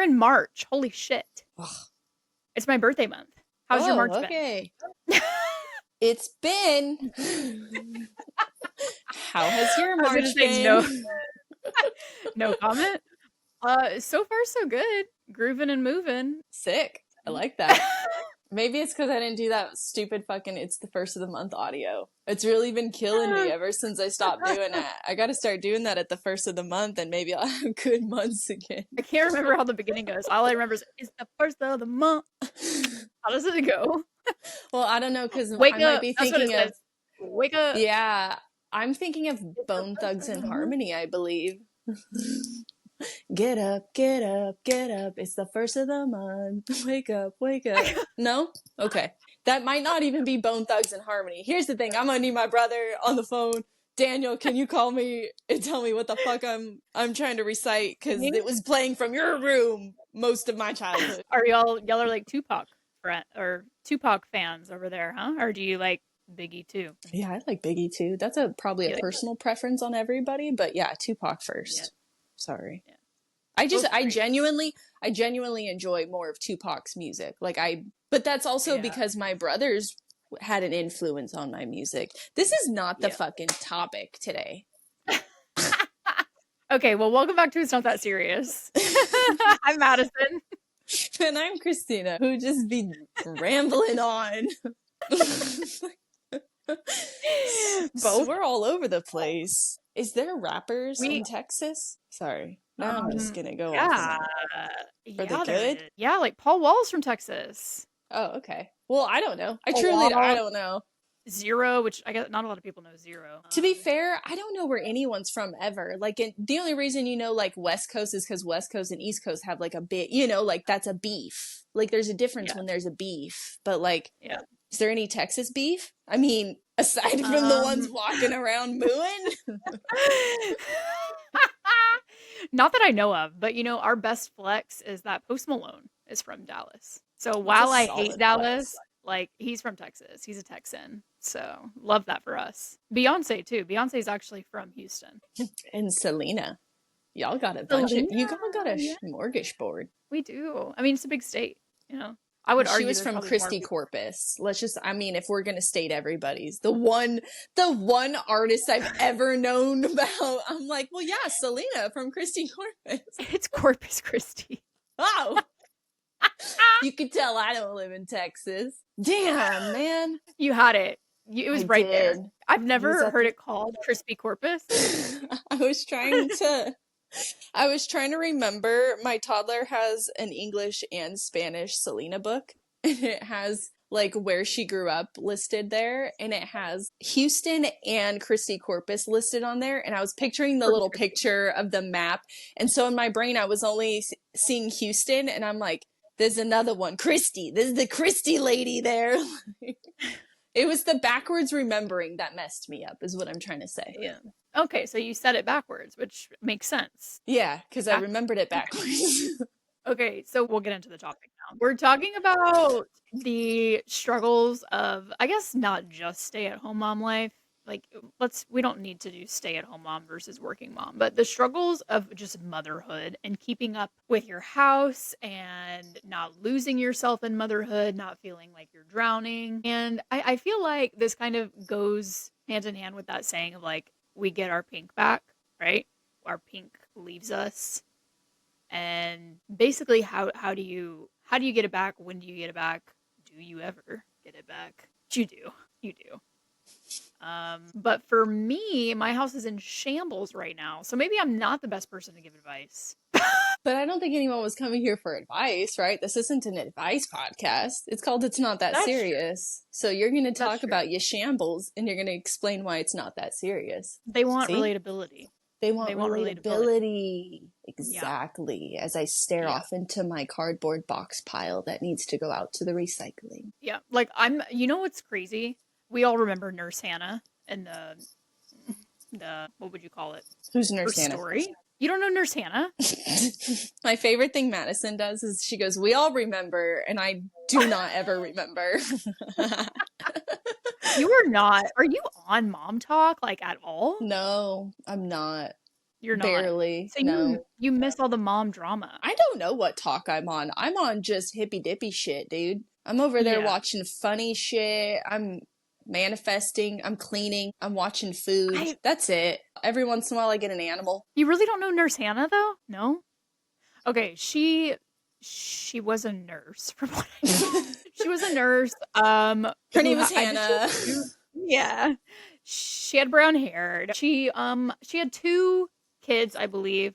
in March. Holy shit. Ugh. It's my birthday month. How's your March okay. It's been. How has your March been? No comment. So far so good. Grooving and moving. Sick. I like that. Maybe it's because I didn't do that stupid fucking it's the first of the month audio. It's really been killing me ever since I stopped doing it. I got to start doing that at the first of the month and maybe I'll have good months again. I can't remember how the beginning goes. All I remember is it's the first of the month. How does it go? Well, I don't know because I Wake might up. be That's what it thinking of says. Wake up. yeah. I'm thinking of Bone Thugs and Harmony, I believe. Get up, get up, get up. It's the first of the month. Wake up, wake up. No? Okay. That might not even be Bone Thugs and Harmony. Here's the thing. I'm gonna need my brother on the phone. Daniel, can you call me and tell me what the fuck I'm trying to recite? Because it was playing from your room most of my childhood. Are y'all are like Tupac fans over there, huh? Or do you like Biggie too? Yeah, I like Biggie too. That's probably a personal preference on everybody, but yeah, Tupac first. Yeah. Sorry. Yeah. I genuinely enjoy more of Tupac's music. But that's also because my brothers had an influence on my music. This is not the fucking topic today. Okay, well, welcome back to It's Not That Serious. I'm Madison. And I'm Christina, who just be rambling on. Both. We're all over the place. Is there rappers in Texas? Sorry. Now I'm just gonna go on. Are they good? Yeah, like Paul Wall's from Texas. Oh, okay. Well, I don't know. I don't know. Zero, which I guess not a lot of people know Zero. To be fair, I don't know where anyone's from ever. Like, the only reason you know, like, West Coast is because West Coast and East Coast have, like, a bit, like, that's a beef. Like, there's a difference when there's a beef. But, like, is there any Texas beef? I mean, aside from the ones walking around mooing? Not that I know of, but, our best flex is that Post Malone is from Dallas. So while I hate Dallas, like, he's from Texas. He's a Texan. So love that for us. Beyonce, too. Beyonce's actually from Houston. And Selena. Y'all got a bunch of... You all got a smorgasbord. We do. I mean, it's a big state, I would argue she was from Christi Corpus. Let's just, I mean, if we're going to state everybody's, the one artist I've ever known about, I'm like, well, yeah, Selena from Christi Corpus. It's Corpus Christi. Oh! You could tell I don't live in Texas. Damn, man. You had it. It was right there. I've never heard it called Crispy Corpus. I was trying to remember. My toddler has an English and Spanish Selena book, and it has like where she grew up listed there, and it has Houston and Christi Corpus listed on there, and I was picturing the little picture of the map, and so in my brain I was only seeing Houston, and I'm like, there's another one, Christy. This is the Christy lady there. It was the backwards remembering that messed me up, is what I'm trying to say. Yeah. Okay, so you said it backwards, which makes sense. Yeah, because I remembered it backwards. Okay, so we'll get into the topic now. We're talking about the struggles of, I guess, not just stay-at-home mom life. Like, we don't need to do stay-at-home mom versus working mom, but the struggles of just motherhood and keeping up with your house and not losing yourself in motherhood, not feeling like you're drowning. And I feel like this kind of goes hand in hand with that saying of like, we get our pink back, right? Our pink leaves us. And basically, how do you get it back? When do you get it back? Do you ever get it back? You do. But for me, my house is in shambles right now, so maybe I'm not the best person to give advice. But I don't think anyone was coming here for advice, right? This isn't an advice podcast. It's called It's Not That Serious. True. So you're going to talk about your shambles, and you're going to explain why it's not that serious. They want relatability. They want relatability. Exactly. Yeah. As I stare off into my cardboard box pile that needs to go out to the recycling. Yeah. Like you know what's crazy? We all remember Nurse Hannah and the what would you call it? Who's Nurse Hannah? Story. You don't know Nurse Hannah? My favorite thing Madison does is she goes, we all remember, and I do not ever remember. You are not. Are you on Mom Talk, like, at all? No, I'm not. You're not. Barely. So No. you miss all the mom drama. I don't know what talk I'm on. I'm on just hippy dippy shit, dude. I'm over there Yeah. watching funny shit. I'm manifesting. I'm cleaning. I'm watching food. I That's it. Every once in a while, I get an animal. You really don't know Nurse Hannah though? No? Okay, she was a nurse from what I know. She was a nurse, Her who name is I think she had Hannah. 2. Yeah. She had brown hair. She had 2 kids, I believe,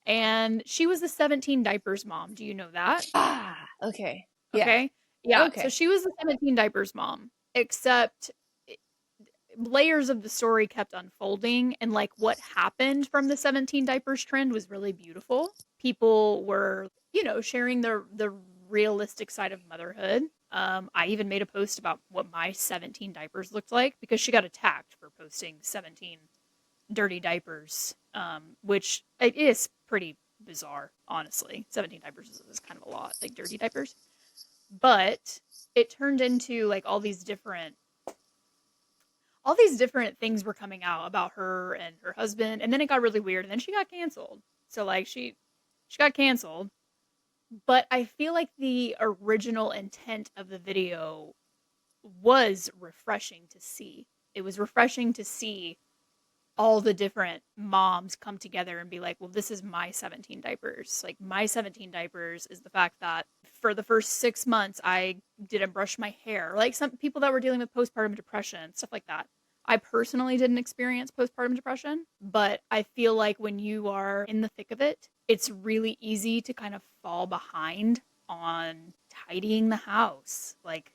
and she was the 17 diapers mom. Do you know that? Ah, okay. Yeah. Okay. Yeah, so Okay. she was the 17 diapers mom, except layers of the story kept unfolding, and like what happened from the 17 diapers trend was really beautiful. People were, sharing the realistic side of motherhood. I even made a post about what my 17 diapers looked like because she got attacked for posting 17 dirty diapers, which it is pretty bizarre, honestly. 17 diapers is kind of a lot, like dirty diapers. But it turned into like all these different things were coming out about her and her husband, and then it got really weird, and then she got canceled. So like she got canceled, but I feel like the original intent of the video was refreshing to see. It was refreshing to see all the different moms come together and be like, well, this is my 17 diapers. Like, my 17 diapers is the fact that for the first 6 months, I didn't brush my hair. Like, some people that were dealing with postpartum depression, stuff like that. I personally didn't experience postpartum depression, but I feel like when you are in the thick of it, it's really easy to kind of fall behind on tidying the house. Like,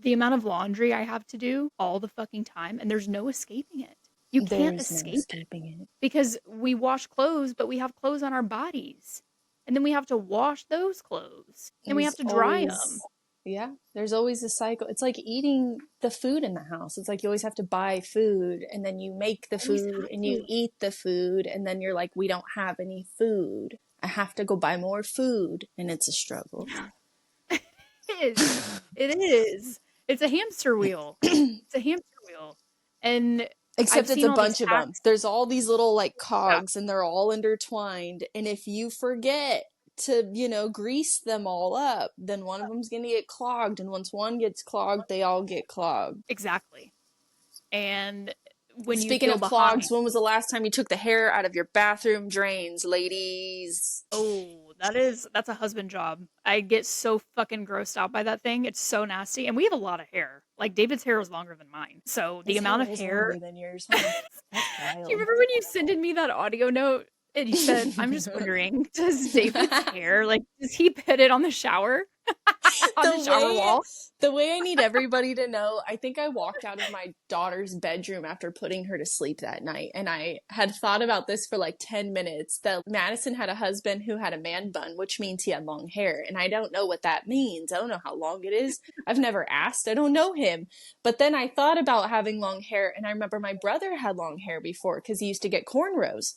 the amount of laundry I have to do all the fucking time, and there's no escaping it. You can't There's no escape it escaping it. because we wash clothes, but we have clothes on our bodies. And then we have to wash those clothes. Then we have There's to dry them. always, yeah, there's always a cycle. It's like eating the food in the house. It's like you always have to buy food and then you make the Always food have and you to. eat the food and then you're like, we don't have any food. I have to go buy more food and it's a struggle. Yeah. It is. It is. It's a hamster wheel. It's a hamster wheel. And I've Except it's seen a all these bunch of them. hacks. There's all these little like Yeah, cogs and they're all intertwined. And if you forget to, grease them all up, then one of them's going to get clogged. And once one gets clogged, they all get clogged. exactly. And when you Speaking feel of clogs, behind, when was the last time you took the hair out of your bathroom drains, ladies? oh, that's a husband job. I get so fucking grossed out by that thing. It's so nasty. And we have a lot of hair. Like David's hair is longer than mine. So the His amount hair of is hair. longer than yours, Do huh? That's you wild. remember when you sent me that audio note and you said, I'm just The wondering, does David's hair, like, does he put it on the shower? On the shower way wall? the way I need everybody to know, I think I walked out of my daughter's bedroom after putting her to sleep that night, and I had thought about this for like 10 minutes. That Madison had a husband who had a man bun, which means he had long hair, and I don't know what that means. I don't know how long it is. I've never asked. I don't know him. But then I thought about having long hair, and I remember my brother had long hair before because he used to get cornrows.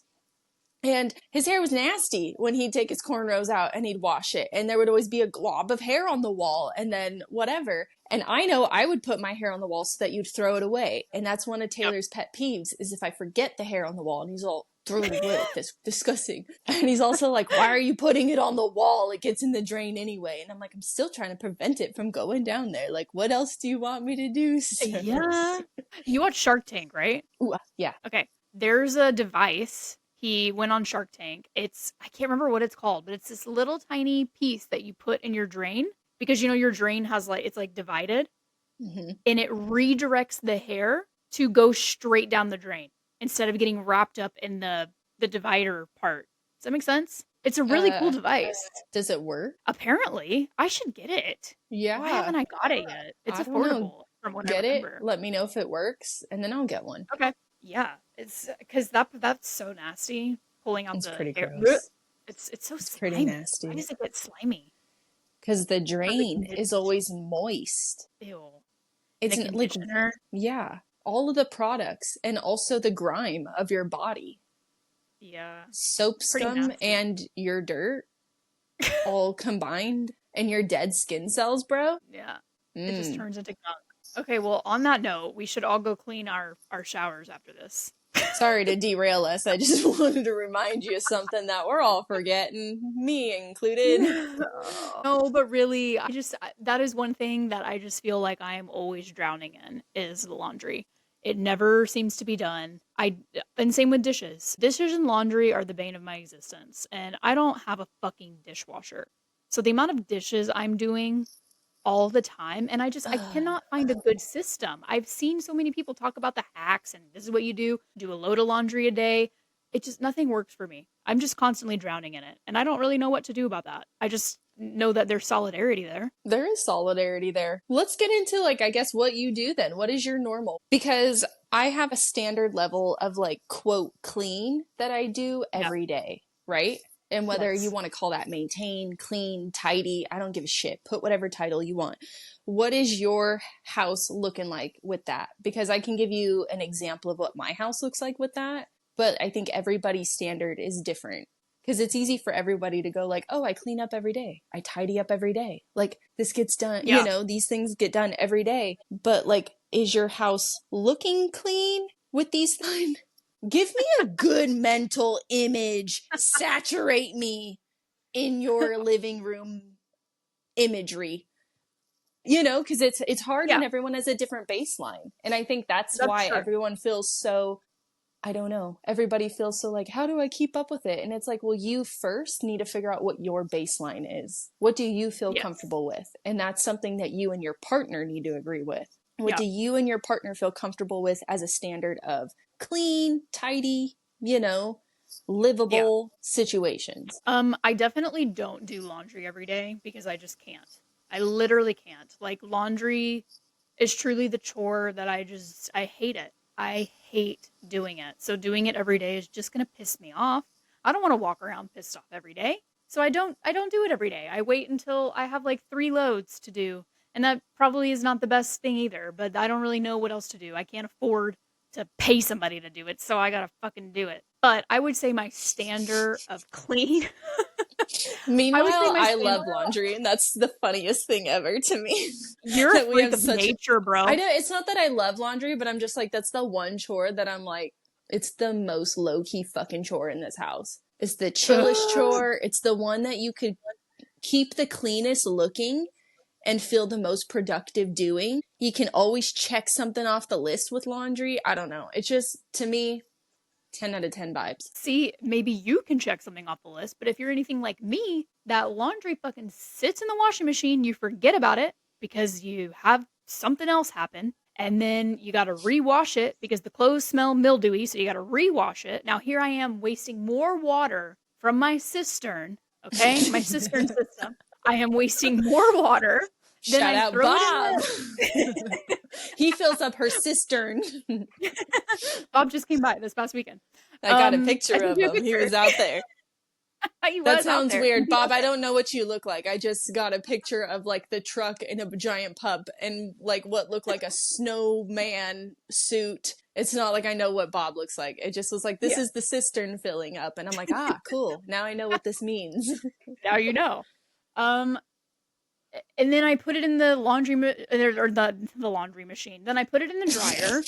And his hair was nasty when he'd take his cornrows out and he'd wash it. And there would always be a glob of hair on the wall and then whatever. And I know I would put my hair on the wall so that you'd throw it away. And that's one of Yep. Taylor's pet peeves is if I forget the hair on the wall and he's all, throw it away. That's disgusting. And he's also like, why are you putting it on the wall? It gets in the drain anyway. And I'm like, I'm still trying to prevent it from going down there. Like, what else do you want me to do, Yeah. sis? You watch Shark Tank, right? Ooh, yeah. Okay. There's a device. He went on Shark Tank. I can't remember what it's called, but it's this little tiny piece that you put in your drain because your drain has it's like divided Hmm. and it redirects the hair to go straight down the drain instead of getting wrapped up in the divider part. Does that make sense? It's a really cool Uh, device. does it work? Apparently, I should get it. Why Yeah. haven't I got it yet? It's I don't know. affordable from what I Get it? remember. Let me know if it works, and then I'll get one. Okay. Yeah, it's because that's so nasty. Pulling out It's the pretty hair. Blech. gross. It's so It's pretty slimy. Why nasty. does it get slimy? Because the Or the drain is conditioner. always moist. Ew. And the It's like, conditioner. yeah, all of the products and also the grime of your body. Yeah, Soap it's pretty scum nasty. and your dirt all combined and your dead skin cells, bro. Yeah, it just Mm. turns into gunk. Okay, well, on that note, we should all go clean our showers after this. Sorry to derail us. I just wanted to remind you of something that we're all forgetting, me included. No, but really, that is one thing that I just feel like I am always drowning in is the laundry. It never seems to be done. And same with dishes. Dishes and laundry are the bane of my existence, and I don't have a fucking dishwasher. So the amount of dishes I'm doing all the time, and I cannot find a good system. I've seen so many people talk about the hacks and this is what you do a load of laundry a day. It just nothing works for me. I'm just constantly drowning in it, and I don't really know what to do about that. I just know that there's solidarity there. There is solidarity there. Let's get into, like, I guess what you do then. What is your normal? Because I have a standard level of, like, quote, clean that I do Yeah. every day, right? And whether you Yes. want to call that maintain, clean, tidy, I don't give a shit. Put whatever title you want. What is your house looking like with that? Because I can give you an example of what my house looks like with that, but I think everybody's standard is different. Because it's easy for everybody to go like, oh, I clean up every day. I tidy up every day. Like, this gets done, Yeah. these things get done every day. But, like, is your house looking clean with these things? Give me a good mental image. Saturate me in your living room imagery. Because it's hard Yeah, when everyone has a different baseline. And I think that's that's why true. everyone feels so, I don't know. Everybody feels so like, how do I keep up with it? And it's like, well, you first need to figure out what your baseline is. What do you feel Yes. comfortable with? And that's something that you and your partner need to agree with. What Yeah. do you and your partner feel comfortable with as a standard of clean, tidy, Yeah. livable situations? I definitely don't do laundry every day because I just can't. I literally can't. Like laundry is truly the chore that I hate it. I hate doing it. So doing it every day is just going to piss me off. I don't want to walk around pissed off every day. So I don't do it every day. I wait until I have like 3 loads to do. And that probably is not the best thing either, but I don't really know what else to do. I can't afford to pay somebody to do it, so I got to fucking do it. But I would say my standard of clean I would say Meanwhile, my I standard love laundry, and that's the funniest thing ever to me. You're a That we freak have of such. nature, I bro. know it's not that I love laundry, but I'm just like, that's the one chore that I'm like, it's the most low key fucking chore in this house. It's the chillest Ugh. chore. It's the one that you could keep the cleanest looking and feel the most productive doing. You can always check something off the list with laundry. I don't know. It's just, to me, 10 out of 10 vibes. See, maybe you can check something off the list, but if you're anything like me, that laundry fucking sits in the washing machine, you forget about it because you have something else happen, and then you gotta rewash it because the clothes smell mildewy, so you gotta rewash it. Now here I am wasting more water from my cistern, okay? My cistern system. I am wasting more water. Then Shout I out throw it in Bob. the He fills up her cistern. Bob just came by this past weekend. I got a I picture sent of you a him. He picture. was out there. He That was out sounds there. weird. He'd be Bob, out I there. don't know what you look like. I just got a picture of like the truck and a giant pup and like what looked like a snowman suit. It's not like I know what Bob looks like. It just was like, this Yeah. is the cistern filling up. And I'm like, ah, cool. Now I know what this means. Now you know. Um, and then I put it in the or the laundry machine. Then I put it in the dryer,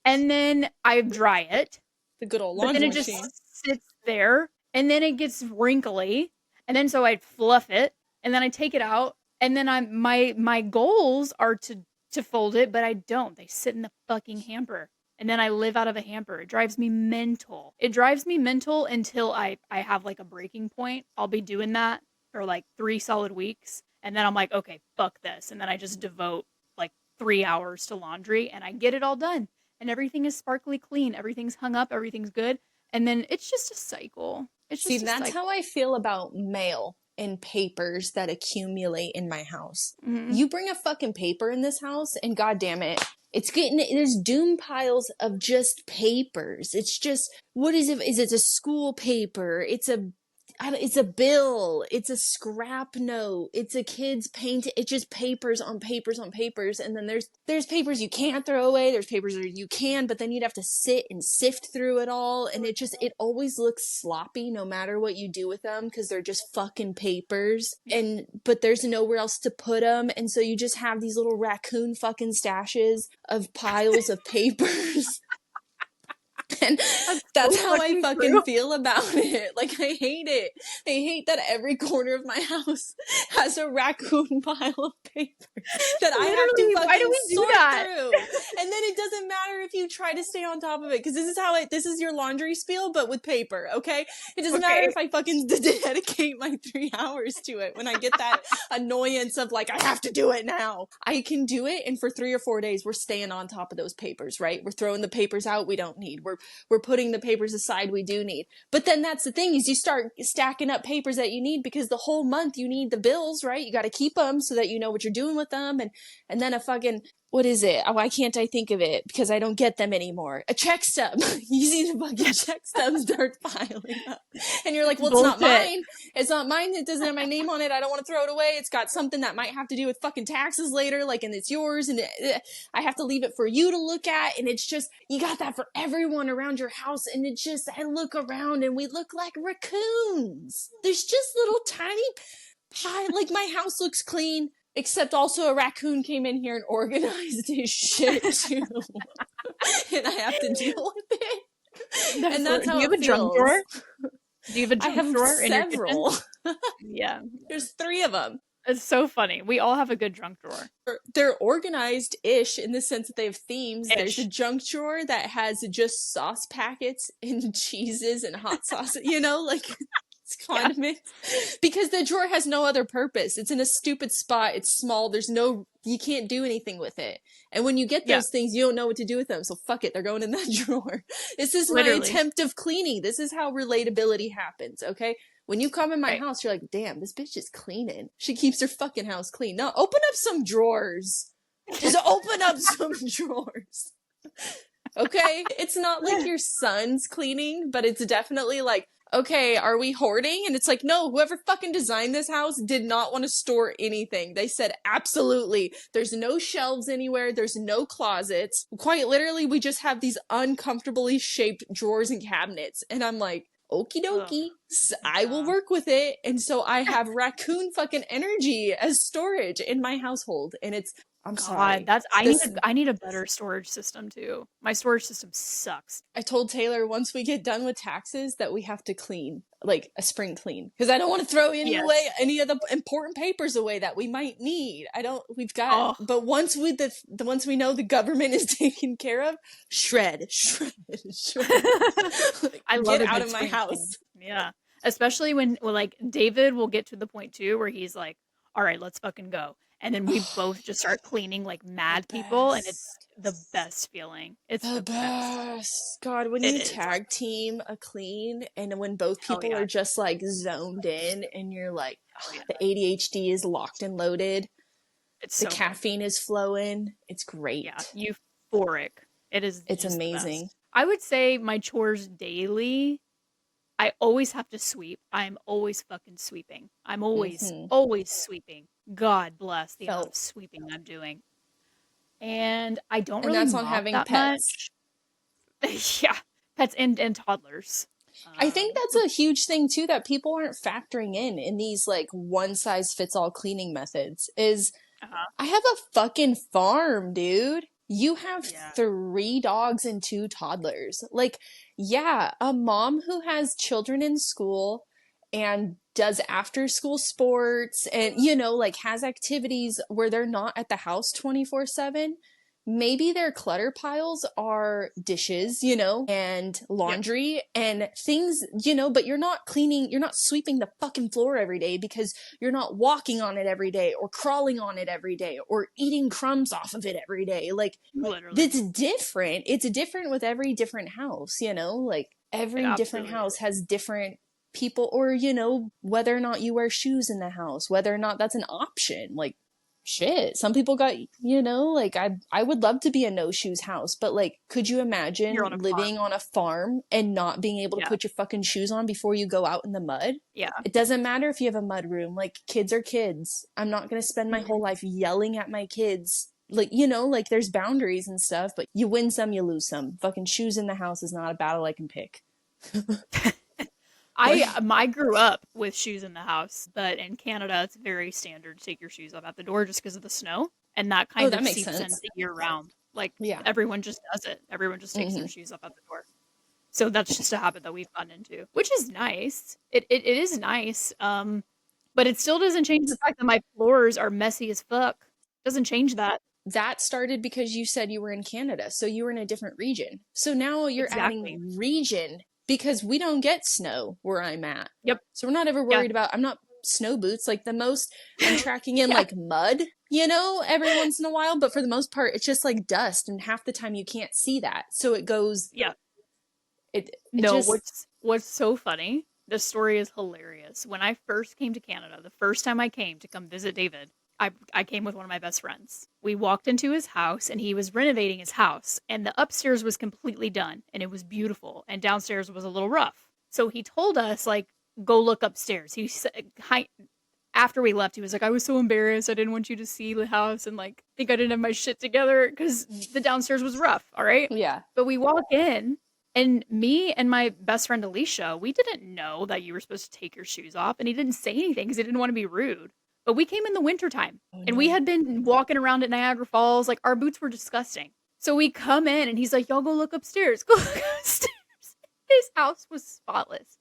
and then I dry it. The good old But then laundry it just machine. sits there, and then it gets wrinkly, and then so I fluff it, and then I take it out, and then my goals are to fold it, but I don't. They sit in the fucking hamper. And then I live out of a hamper. It drives me mental. It drives me mental until I have like a breaking point. I'll be doing that for like 3 solid weeks, and then I'm like, okay, fuck this. And then I just devote like 3 hours to laundry and I get it all done and everything is sparkly clean, everything's hung up, everything's good, and then it's just a cycle. It's See, just a that's how cycle. I feel about mail and papers that accumulate in my house. Mhm. You bring a fucking paper in this house, and goddamn it, it's getting there's doom piles of just papers. It's just what is it? Is it a school paper? It's a bill. It's a scrap note. It's a kid's paint. It's just papers on papers on papers. And then there's papers you can't throw away. There's papers that you can, but then you'd have to sit and sift through it all. And it always looks sloppy no matter what you do with them because they're just fucking papers. But there's nowhere else to put them. And so you just have these little raccoon fucking stashes of piles of papers. And That's that's so how I fucking fucking true. feel about it. Like, I hate it. I hate that every corner of my house has a raccoon pile of papers that I have to Literally, why do fucking we do sort that? through. And then it doesn't matter if you try to stay on top of it, because this is your laundry spiel, but with paper, okay? It doesn't matter Okay. if I fucking dedicate my 3 hours to it when I get that annoyance of like, I have to do it now. I can do it, and for 3 or 4 days, we're staying on top of those papers, right? We're throwing the papers out we don't need. We're putting the papers aside we do need. But then that's the thing, is you start stacking up papers that you need, because the whole month you need the bills, right? You got to keep them so that you know what you're doing with them. And then a fucking, what is it? Oh, why can't I think of it? Because I don't get them anymore. A check stub. You see the fucking check stubs start piling up. And you're like, well, it's not Bullshit. mine. It's not mine. It doesn't have my name on it. I don't want to throw it away. It's got something that might have to do with fucking taxes later, like, and it's yours. And I have to leave it for you to look at. And it's just, you got that for everyone around your house. And it's just, I look around and we look like raccoons. There's just little tiny pie. Like, my house looks clean, except also a raccoon came in here and organized his shit too. And I have to deal with it. And that's Do how you have it a junk drawer? feels. Do you have a I junk have drawer in your kitchen? several. Yeah. There's 3 of them. It's so funny. We all have a good junk drawer. They're organized-ish in the sense that they have themes. There's a Ish. junk drawer that has just sauce packets and cheeses and hot sauce, like it's Yeah. condiments. Because the drawer has no other purpose. It's in a stupid spot. It's small. You can't do anything with it. And when you get Yeah. those things, you don't know what to do with them. So fuck it. They're going in that drawer. This is my Literally. attempt of cleaning. This is how relatability happens. Okay. When you come in my Right. house, you're like, damn, this bitch is cleaning. She keeps her fucking house clean. No, open up some drawers. Just open up some drawers. Okay? It's not like your son's cleaning, but it's definitely like, okay, are we hoarding? And it's like, no, whoever fucking designed this house did not want to store anything. They said, absolutely. There's no shelves anywhere. There's no closets. Quite literally, we just have these uncomfortably shaped drawers and cabinets. And I'm like, okie Ugh. dokie, I will work with it. And so I have raccoon fucking energy as storage in my household. And I'm sorry. God, I need a better storage system too. My storage system sucks. I told Taylor once we get done with taxes that we have to clean, like a spring clean, because I don't want to throw Yes. any of the important papers away that we might need. We've got, Oh. but once we know the government is taken care of, shred. Like, I love get a out good of my spring house. clean. Yeah. Especially when, well, like, David will get to the point too where he's like, all right, let's fucking go. And then we both just start cleaning like mad people, and it's the best feeling. It's The the best. best. God, when It you is. tag team a clean and when both Hell people yeah. are just like zoned in and you're like, Hell yeah. the ADHD is locked and loaded, It's the so good. caffeine is flowing, it's great. Yeah, euphoric. It is It's just the amazing. best. I would say my chores daily, I always have to sweep. I'm always fucking sweeping. I'm always, always sweeping. God bless the amount of Felt. sweeping I'm doing. And I don't And really that's on mop having that pets. much. Yeah, pets and toddlers. I think that's a huge thing too that people aren't factoring in these like one size fits all cleaning methods is I have a fucking farm, dude. You have Yeah. 3 dogs and 2 toddlers. Like, yeah, a mom who has children in school and does after school sports and, like has activities where they're not at the house 24/7. Maybe their clutter piles are dishes, and laundry and things, but you're not sweeping the fucking floor every day because you're not walking on it every day or crawling on it every day or eating crumbs off of it every day. Like, Literally. it's different. It's different with every different house, like every different house has different people or, whether or not you wear shoes in the house, whether or not that's an option. Like, shit, some people got, like I would love to be a no shoes house, but like, could you imagine You're on a living farm. on a farm and not being able to Yeah. put your fucking shoes on before you go out in the mud? Yeah. It doesn't matter if you have a mud room. Like, kids are kids. I'm not going to spend my whole life yelling at my kids. Like, like there's boundaries and stuff, but you win some, you lose some. Fucking shoes in the house is not a battle I can pick. I grew up with shoes in the house, but in Canada it's very standard to take your shoes off at the door just because of the snow, and that That makes seeps sense. in year round. Like, Yeah. everyone just does it. Everyone just takes their shoes off at the door. So that's just a habit that we've gotten into, which is nice. It is nice, but it still doesn't change the fact that my floors are messy as fuck. Doesn't change that. That started because you said you were in Canada, so you were in a different region. So now you're Exactly. adding region because we don't get snow where I'm at. Yep. So we're not ever Yeah. worried about, I'm not snow boots. Like the most I'm tracking in Yeah. like mud, you know, every once in a while. But for the most part, it's just like dust. And half the time you can't see that. So it goes, Yeah. it No, just, what's so funny, this story is hilarious. When I first came to Canada, the first time I came to come visit David, I came with one of my best friends. We walked into his house and he was renovating his house and the upstairs was completely done and it was beautiful and downstairs was a little rough. So he told us like go look upstairs. He said after we left, he was like, I was so embarrassed. I didn't want you to see the house and like think I didn't have my shit together because the downstairs was rough. All right. yeah. But we walk in, and me and my best friend Alicia, we didn't know that you were supposed to take your shoes off. And he didn't say anything because he didn't want to be rude. But we came in the wintertime Oh and we no. had been walking around at Niagara Falls. Like our boots were disgusting. So we come in and he's like, y'all go look upstairs. Go look upstairs. His house was spotless.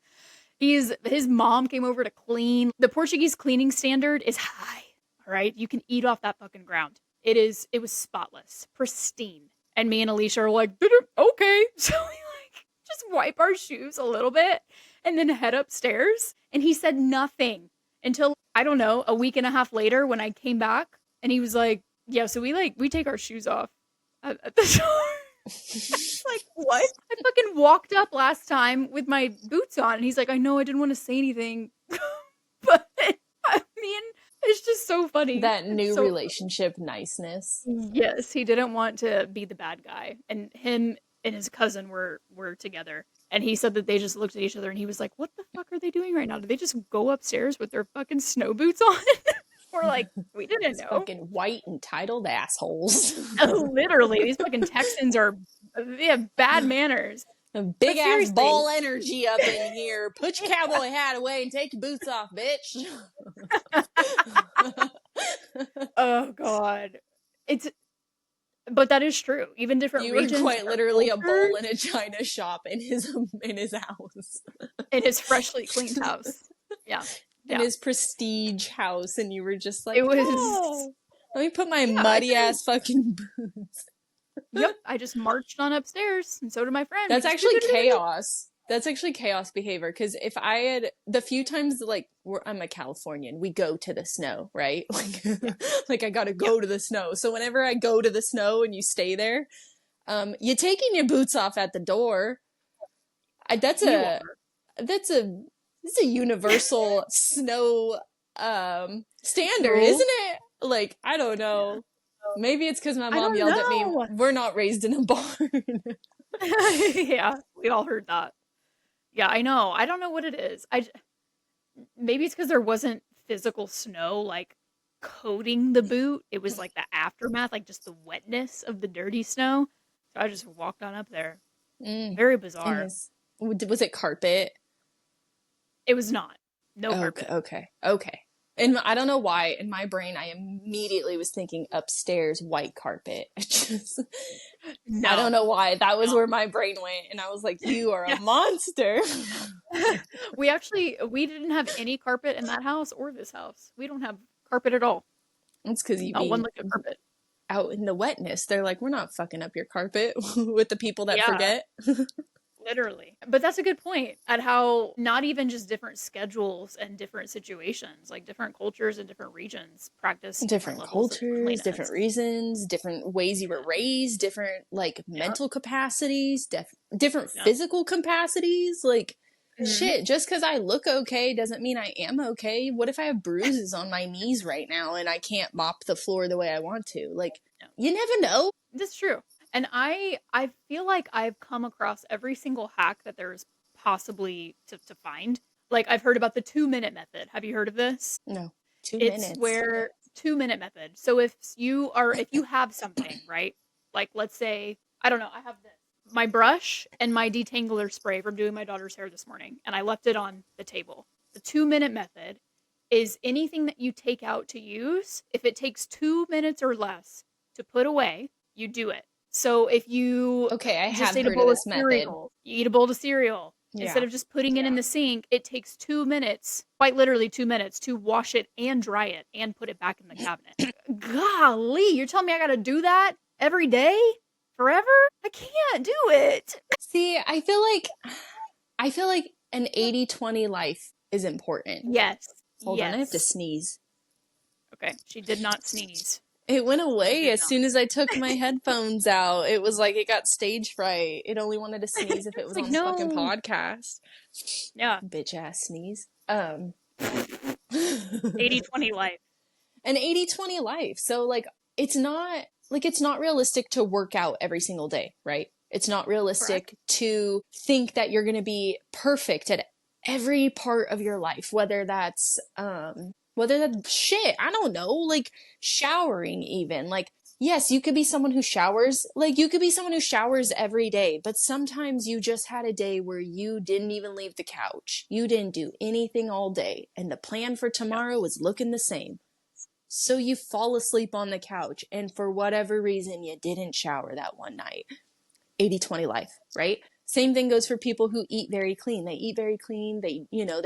His mom came over to clean. The Portuguese cleaning standard is high. All right. You can eat off that fucking ground. It was spotless, pristine. And me and Alicia are like, okay. So we like just wipe our shoes a little bit and then head upstairs. And he said nothing until, I don't know, a week and a half later when I came back and he was like, yeah, so we take our shoes off at the door. Like, what? I fucking walked up last time with my boots on, and he's like, I know I didn't want to say anything, but I mean, it's just so funny. That It's new so relationship niceness. yes, he didn't want to be the bad guy, and him and his cousin were together, and he said that they just looked at each other, and he was like, "What the fuck are they doing right now? Did they just go upstairs with their fucking snow boots on?" We're like, "We didn't These know." fucking white entitled assholes. Literally, these fucking Texans are they have bad manners. Big But ass seriously, ball energy up in here. Put your cowboy hat away and take your boots off, bitch. oh god. It's but that is true. Even different You were regions, quite different literally a bowl cultures in a china shop in his house. in his freshly cleaned house. Yeah. In Yeah. his prestige house, and you were just It like, was oh, let me put my yeah, I muddy did. ass fucking boots. Yep, I just marched on upstairs and so did my friend. We That's just actually chaos. That's actually chaos behavior. Because if I had the few times like I'm a Californian, we go to the snow, right? Like, yeah. like I gotta Yeah. go to the snow. So whenever I go to the snow and you stay there, you're taking your boots off at the door. That's You a are. that's a it's a universal snow standard, Rule. isn't it? Like I don't Yeah. know. Maybe it's because my I mom don't yelled at me. know. We're not raised in a barn. yeah, we all heard that. Yeah, I know. I don't know what it is. Maybe it's because there wasn't physical snow, like, coating the boot. It was, like, the aftermath, like, just the wetness of the dirty snow. So I just walked on up there. Mm. Very And bizarre. this was it carpet? It was not. No Okay, carpet. okay. And I don't know why in my brain I immediately was thinking upstairs white carpet. I don't No. know why that was No. where my brain went, and I was like, "You are a Yeah. monster." We didn't have any carpet in that house or this house. We don't have carpet at all. It's because you Not one be lick of carpet. out in the wetness. They're like, "We're not fucking up your carpet with the people that Yeah. forget." Literally. But that's a good point at how not even just different schedules and different situations, like different cultures and different regions practice different Different levels of cultures, different cleanliness. reasons, different ways you were Yeah. raised, different like Yeah. mental capacities, different Yeah. physical capacities. Like, Mhm. shit, just because I look okay doesn't mean I am okay. What if I have bruises on my knees right now and I can't mop the floor the way I want to? Like, Yeah. you never know. That's true. And I feel like I've come across every single hack that there's possibly to find. Like I've heard about the 2-minute method. Have you heard of this? No, two It's minutes. where 2-minute method. So if you have something, right? Like let's say, I don't know, I have this. My brush and my detangler spray from doing my daughter's hair this morning, and I left it on the table. The 2-minute method is anything that you take out to use, if it takes 2 minutes or less to put away, you do it. So if you Okay, I just have ate a heard of bowl of this method. cereal, you eat a bowl of cereal, instead Yeah. of just putting it in the sink, it takes 2 minutes, quite literally 2 minutes, to wash it and dry it and put it back in the cabinet. Golly, you're telling me I gotta do that every day? Forever? I can't do it. See, I feel like an 80-20 life is important. Yes. Hold on, I have to Yes. sneeze. Okay, she did not sneeze. It went She away did as not. soon as I took my headphones out. It was like it got stage fright. It only wanted to sneeze if it It's was like, on the fucking "No." podcast. Yeah. Bitch ass sneeze. 80/20 life. An 80-20 life. So it's not realistic to work out every single day, right? It's not Correct. realistic to think that you're going to be perfect at every part of your life, whether that's shit, I don't know, like showering even. Like yes, you could be someone who showers, like you could be someone who showers every day, but sometimes you just had a day where you didn't even leave the couch. You didn't do anything all day and the plan for Yeah. tomorrow was looking the same. So you fall asleep on the couch, and for whatever reason, you didn't shower that one night. 80-20 life, right? Same thing goes for people who eat very clean. They eat very clean. They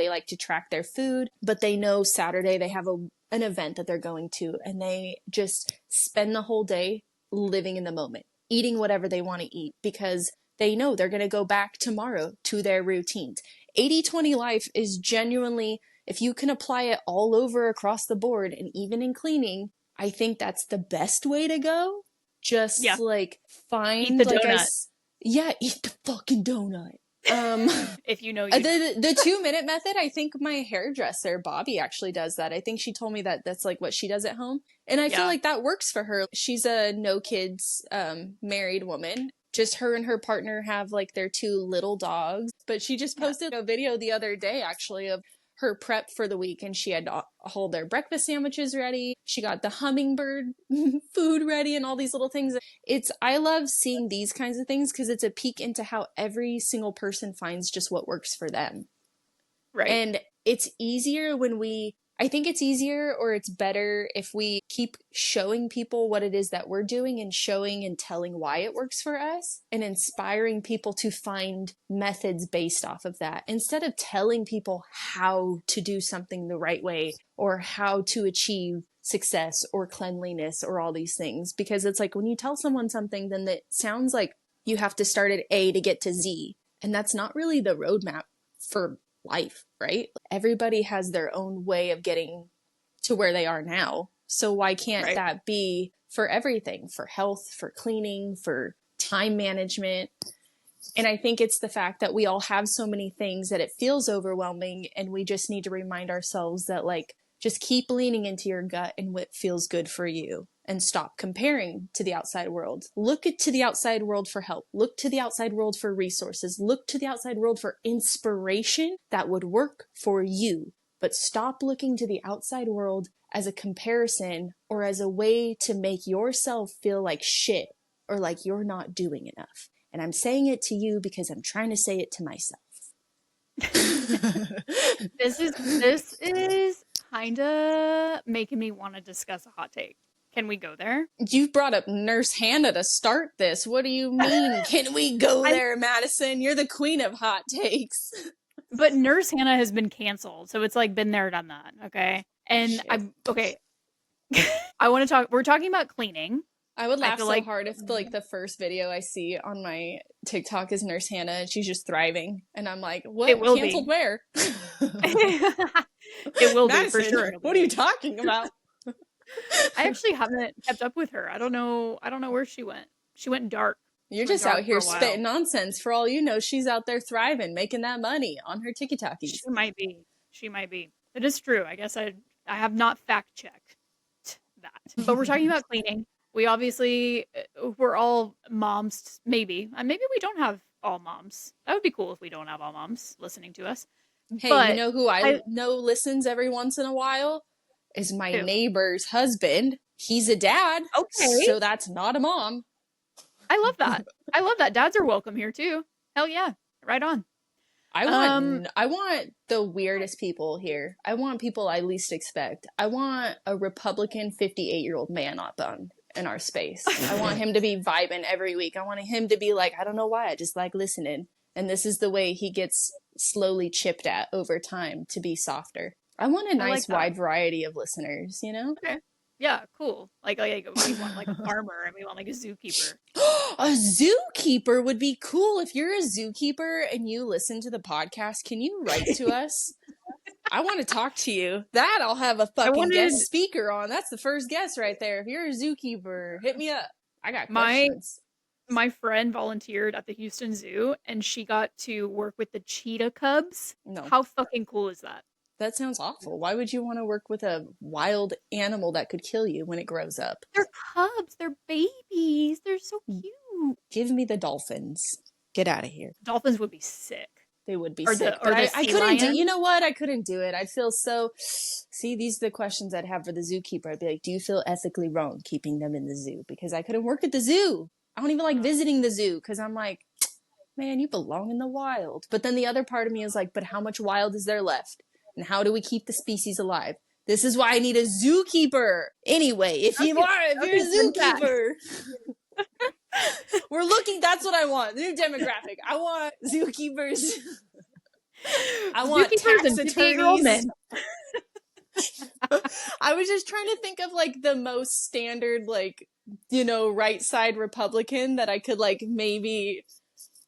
like to track their food, but they know Saturday they have an event that they're going to, and they just spend the whole day living in the moment, eating whatever they want to eat because they know they're going to go back tomorrow to their routines. 80-20 life is genuinely, if you can apply it all over across the board and even in cleaning, I think that's the best way to go. Just Yeah. like Eat find the like donut. yeah, eat the fucking donut. Um If you know, you know. the 2 minute method, I think my hairdresser Bobby actually does that. I think she told me that that's like what she does at home, and I feel Yeah. like that works for her. She's a no kids married woman. Just her and her partner have like their two little dogs, but she just Yeah. posted a video the other day actually of her prep for the week, and she had all their breakfast sandwiches ready. She got the hummingbird food ready and all these little things. I love seeing these kinds of things because it's a peek into how every single person finds just what works for them. Right. And it's easier I think it's easier or it's better if we keep showing people what it is that we're doing and showing and telling why it works for us and inspiring people to find methods based off of that instead of telling people how to do something the right way or how to achieve success or cleanliness or all these things. Because it's like when you tell someone something, then it sounds like you have to start at A to get to Z. And that's not really the roadmap for life, right? Everybody has their own way of getting to where they are now. So why can't Right. that be for everything, for health, for cleaning, for time management? And I think it's the fact that we all have so many things that it feels overwhelming, and we just need to remind ourselves that like just keep leaning into your gut and what feels good for you and stop comparing to the outside world. Look to the outside world for help. Look to the outside world for resources. Look to the outside world for inspiration that would work for you. But stop looking to the outside world as a comparison or as a way to make yourself feel like shit or like you're not doing enough. And I'm saying it to you because I'm trying to say it to myself. This is kinda making me wanna discuss a hot take. Can we go there? You brought up Nurse Hannah to start this. What do you mean? Can we go I there, Madison? You're the queen of hot takes. But Nurse Hannah has been canceled, so it's like been there, done that, okay? And Shit. I'm okay. I wanna talk we're talking about cleaning. I would I laugh feel so like hard if the first video I see on my TikTok is Nurse Hannah and she's just thriving. And I'm like, it what? will Canceled be. where? It will be, for Madison, sure it'll what are you be. talking about? I actually haven't kept up with her. I don't know where she went. She went dark. You're She went just out dark for here a while. spitting nonsense. For all you know, she's out there thriving, making that money on her She TikTokies. might be. She might be. It is true. I guess I have not fact checked that. But we're talking about cleaning. We obviously we're all moms, maybe. Maybe we don't have all moms. That would be cool if we don't have all moms listening to us. Hey, you But know who I I know listens every once in a while? Is my who? neighbor's husband. He's a dad, Okay. so that's not a mom. I love that. I love that. Dads are welcome here too. Hell yeah. Right on. Um I want the weirdest people here. I want people I least expect. I want a Republican 58-year-old man on in our space. I want him to be vibing every week. I want him to be like, I don't know why, I just like listening. And this is the way he gets slowly chipped at over time to be softer. I want a I like nice that. wide variety of listeners, you know? Okay. Yeah, cool. Like we want like a farmer and we want like a zookeeper. A zookeeper would be cool. If you're a zookeeper and you listen to the podcast, can you write to us? I want to talk to you. That I'll have a I fucking guest wanted speaker on. That's the first guest right there. If you're a zookeeper, hit me up. I got my questions. my friend volunteered at the Houston Zoo and she got to work with the cheetah cubs. No, How fucking cool is that? that sounds awful. Why would you want to work with a wild animal that could kill you when it grows up? They're cubs, they're babies. They're so cute. Give me the dolphins. Get out of here. Dolphins would be sick. They would be Or sick, the but or the I sea couldn't do. You lions. know what? I couldn't do it. I'd feel so. See, these are the questions I'd have for the zookeeper. I'd be like, "Do you feel ethically wrong keeping them in the zoo?" Because I couldn't work at the zoo. I don't even like visiting the zoo because I'm like, man, you belong in the wild. But then the other part of me is like, but how much wild is there left? And how do we keep the species alive? This is why I need a zookeeper. Anyway, if you're Okay, a fun fact. zookeeper, we're looking. That's what I want. New demographic. I want zookeepers. I want Zookeepers tax and 58-year-old attorneys. men. I was just trying to think of like the most standard, like, you know, right side Republican that I could like maybe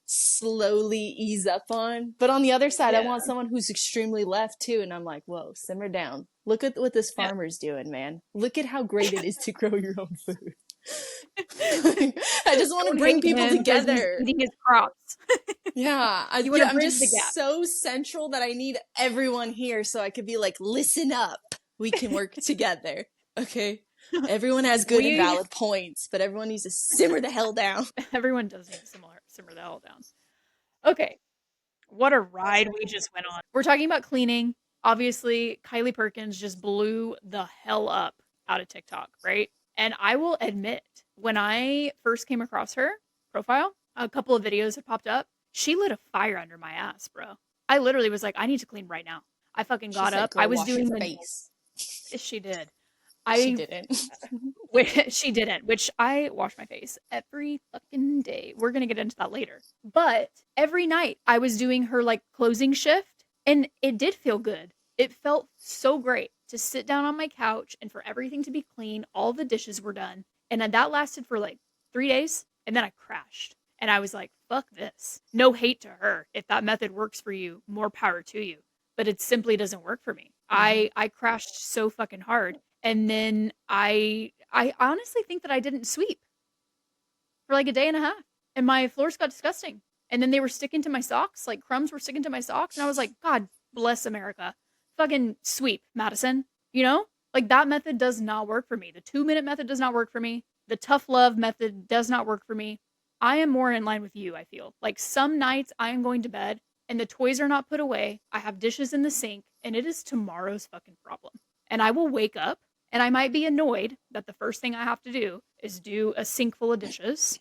slowly ease up on. But on the other side, I Yeah. want someone who's extremely left too. And I'm like, whoa, simmer down. Look at what this Yeah. farmer's doing, man. Look at how great it is to grow your own food. I just want to Don't bring hate people him 'cause he's together. eating his crops. Yeah, You wanna I'm bridge the just gap. so central that I need everyone here so I could be like, listen up. We can work together. Okay. Everyone has good and We valid points, but everyone needs to simmer the hell down. everyone does need to simmer the hell down. Okay. What a ride we just went on. We're talking about cleaning. Obviously, Kylie Perkins just blew the hell up out of TikTok, right? And I will admit, when I first came across her profile, a couple of videos had popped up. She lit a fire under my ass, bro. I literally was like, I need to clean right now. I fucking She got said, up. I girl, was wash your doing the face. she did. She I didn't. she didn't, which I wash my face every fucking day. We're gonna get into that later. But every night I was doing her like closing shift and it did feel good. It felt so great to sit down on my couch and for everything to be clean. All the dishes were done. And then that lasted for like 3 days. And then I crashed. And I was like, fuck this. No hate to her. If that method works for you, more power to you. But it simply doesn't work for me. I crashed so fucking hard. And then I honestly think that I didn't sweep for like a day and a half. And my floors got disgusting. And then they were sticking to my socks, like crumbs were sticking to my socks. And I was like, God bless America. Fucking sweep, Madison. You know? Like that method does not work for me. The 2-minute method does not work for me. The tough love method does not work for me. I am more in line with you, I feel. Like some nights I am going to bed and the toys are not put away. I have dishes in the sink and it is tomorrow's fucking problem. And I will wake up and I might be annoyed that the first thing I have to do is do a sink full of dishes,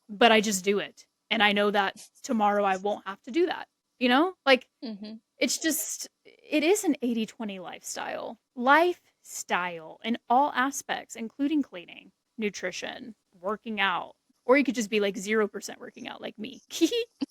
but I just do it. And I know that tomorrow I won't have to do that. You know? Like, Mm-hmm. it's just, it is an 80-20 lifestyle. Lifestyle in all aspects, including cleaning, nutrition, working out. Or you could just be like 0% working out like me.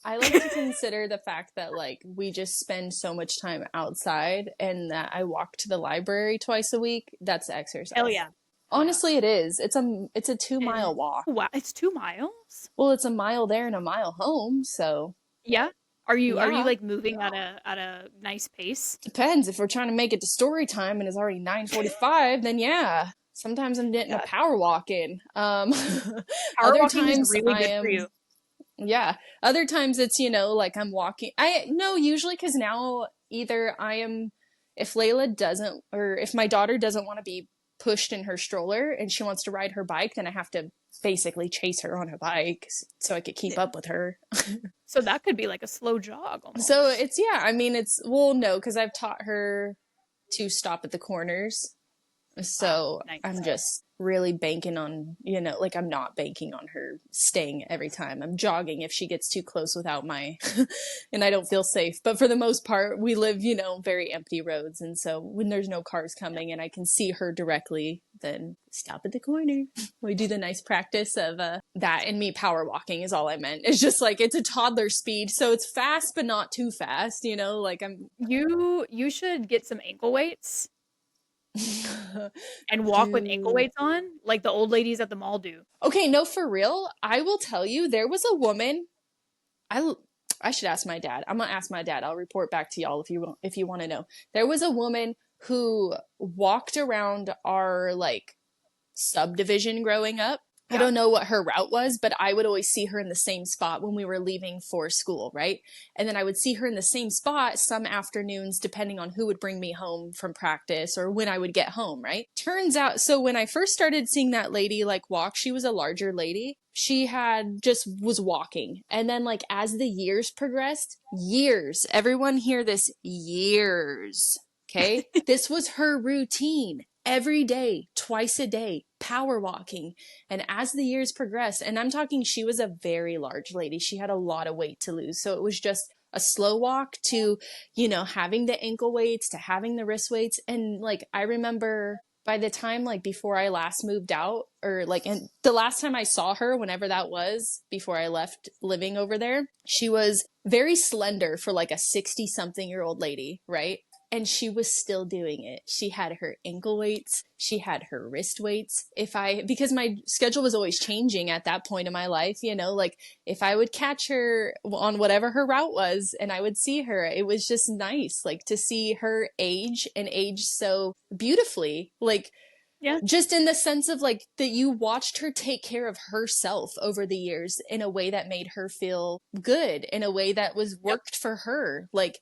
I like to consider the fact that like we just spend so much time outside and that I walk to the library twice a week. That's exercise. Hell yeah. Honestly, it is. It's a 2 mile And, walk. wow, it's 2 miles? Well, it's a mile there and a mile home, so Yeah. Are you yeah. like moving at a nice pace? Depends. If we're trying to make it to story time and it's already 9:45, then yeah. Sometimes I'm getting a Yeah. power walk in. Power Other walking is times really I good for am you. yeah. Other times it's, you know, like I'm walking. I no, usually because now either I am, if Layla doesn't, or if my daughter doesn't want to be pushed in her stroller and she wants to ride her bike, then I have to basically chase her on a bike so I could keep up with her. So that could be like a slow jog almost. So yeah, I mean, well, no, because I've taught her to stop at the corners. Ah, So I'm nice. just really banking on, like I'm not banking on her staying every time. I'm jogging if she gets too close without my, and I don't feel safe. But for the most part, we live, very empty roads. And so when there's no cars Yep. coming and I can see her directly, then stop at the corner. We do the nice practice of that, and me power walking is all I meant. It's just like it's a toddler speed. So it's fast, but not too fast, like I'm. You should get some ankle weights and walk with ankle Dude. weights on, like the old ladies at the mall do. Okay, no, for real. I will tell you, there was a woman. I I should ask my dad. I'm gonna ask my dad. I'll report back to y'all if you want to know. There was a woman who walked around our like subdivision growing up. I Yeah. don't know what her route was, but I would always see her in the same spot when we were leaving for school, right? And then I would see her in the same spot some afternoons, depending on who would bring me home from practice or when I would get home, right? Turns out, so when I first started seeing that lady like walk, she was a larger lady. She had just was walking. And then, like, as the years progressed, years, everyone hear this, years, okay? This was her routine every day, twice a day, power walking. And as the years progressed, and I'm talking, she was a very large lady. She had a lot of weight to lose. So it was just a slow walk to, having the ankle weights, to having the wrist weights. And like, I remember by the time, like, before I last moved out, or like, and the last time I saw her, whenever that was, before I left living over there, she was very slender for like a 60 something year old lady, right? And she was still doing it. She had her ankle weights, she had her wrist weights. Because my schedule was always changing at that point in my life, like if I would catch her on whatever her route was and I would see her, it was just nice, like to see her age and age so beautifully. Like, Yeah. just in the sense of like that you watched her take care of herself over the years in a way that made her feel good, in a way that was Yep. worked for her. Like,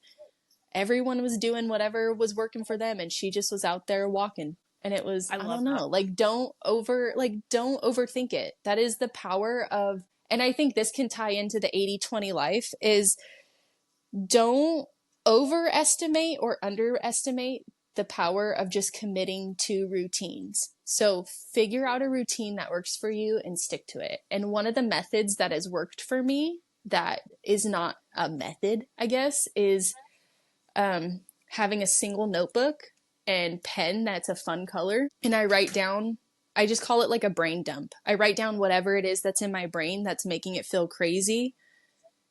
everyone was doing whatever was working for them and she just was out there walking. And it was, I I love don't that. know, like don't overthink it. That is the power of, and I think this can tie into the 80-20 life, is don't overestimate or underestimate the power of just committing to routines. So figure out a routine that works for you and stick to it. And one of the methods that has worked for me, that is not a method, I guess, is having a single notebook and pen that's a fun color. And I write down, I just call it like a brain dump. I write down whatever it is that's in my brain that's making it feel crazy,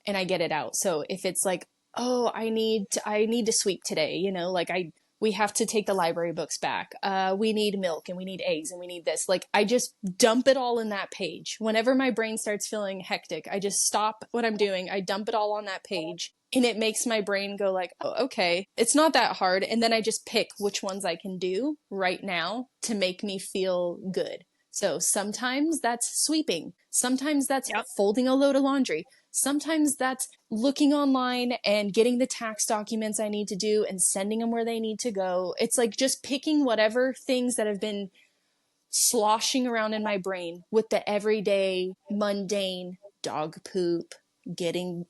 and I get it out. So if it's like, oh, I need to sweep today, like we have to take the library books back. We need milk and we need eggs and we need this. Like, I just dump it all in that page. Whenever my brain starts feeling hectic, I just stop what I'm doing. I dump it all on that page, and it makes my brain go like, oh, okay, it's not that hard. And then I just pick which ones I can do right now to make me feel good. So sometimes that's sweeping. Sometimes that's Yep. folding a load of laundry. Sometimes that's looking online and getting the tax documents I need to do and sending them where they need to go. It's like just picking whatever things that have been sloshing around in my brain with the everyday mundane dog poop, getting,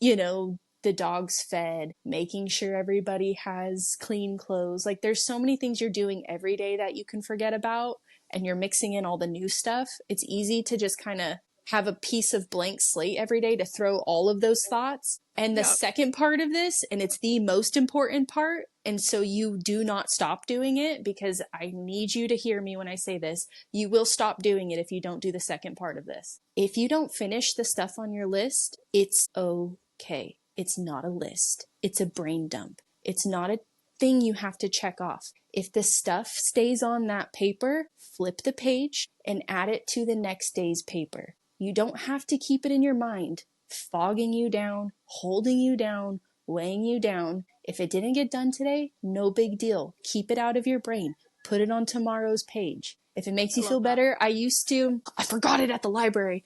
the dogs fed, making sure everybody has clean clothes. Like, there's so many things you're doing every day that you can forget about, and you're mixing in all the new stuff. It's easy to just kind of have a piece of blank slate every day to throw all of those thoughts. And the Yep. second part of this, and it's the most important part, and so you do not stop doing it, because I need you to hear me when I say this. You will stop doing it if you don't do the second part of this. If you don't finish the stuff on your list, it's okay. It's not a list. It's a brain dump. It's not a thing you have to check off. If the stuff stays on that paper, flip the page and add it to the next day's paper. You don't have to keep it in your mind, fogging you down, holding you down, weighing you down. If it didn't get done today, no big deal. Keep it out of your brain. Put it on tomorrow's page. If it makes I you feel love that. better, I forgot it at the library.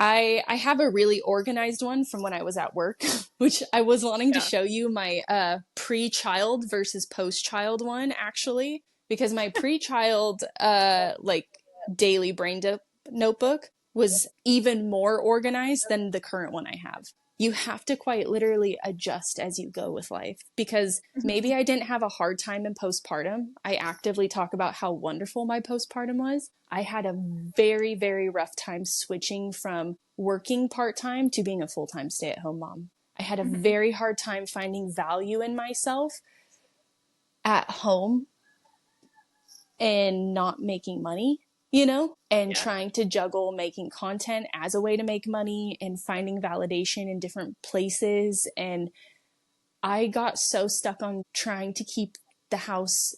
I have a really organized one from when I was at work, which I was wanting to Yeah. show you my pre-child versus post-child one, actually, because my pre-child like daily brain notebook was even more organized than the current one I have. you have to quite literally adjust as you go with life. Because maybe Mhm. I didn't have a hard time in postpartum. I actively talk about how wonderful my postpartum was. I had a very, very rough time switching from working part time to being a full time stay at home mom. I had a Mhm. very hard time finding value in myself at home and not making money, and Yeah. trying to juggle making content as a way to make money and finding validation in different places. And I got so stuck on trying to keep the house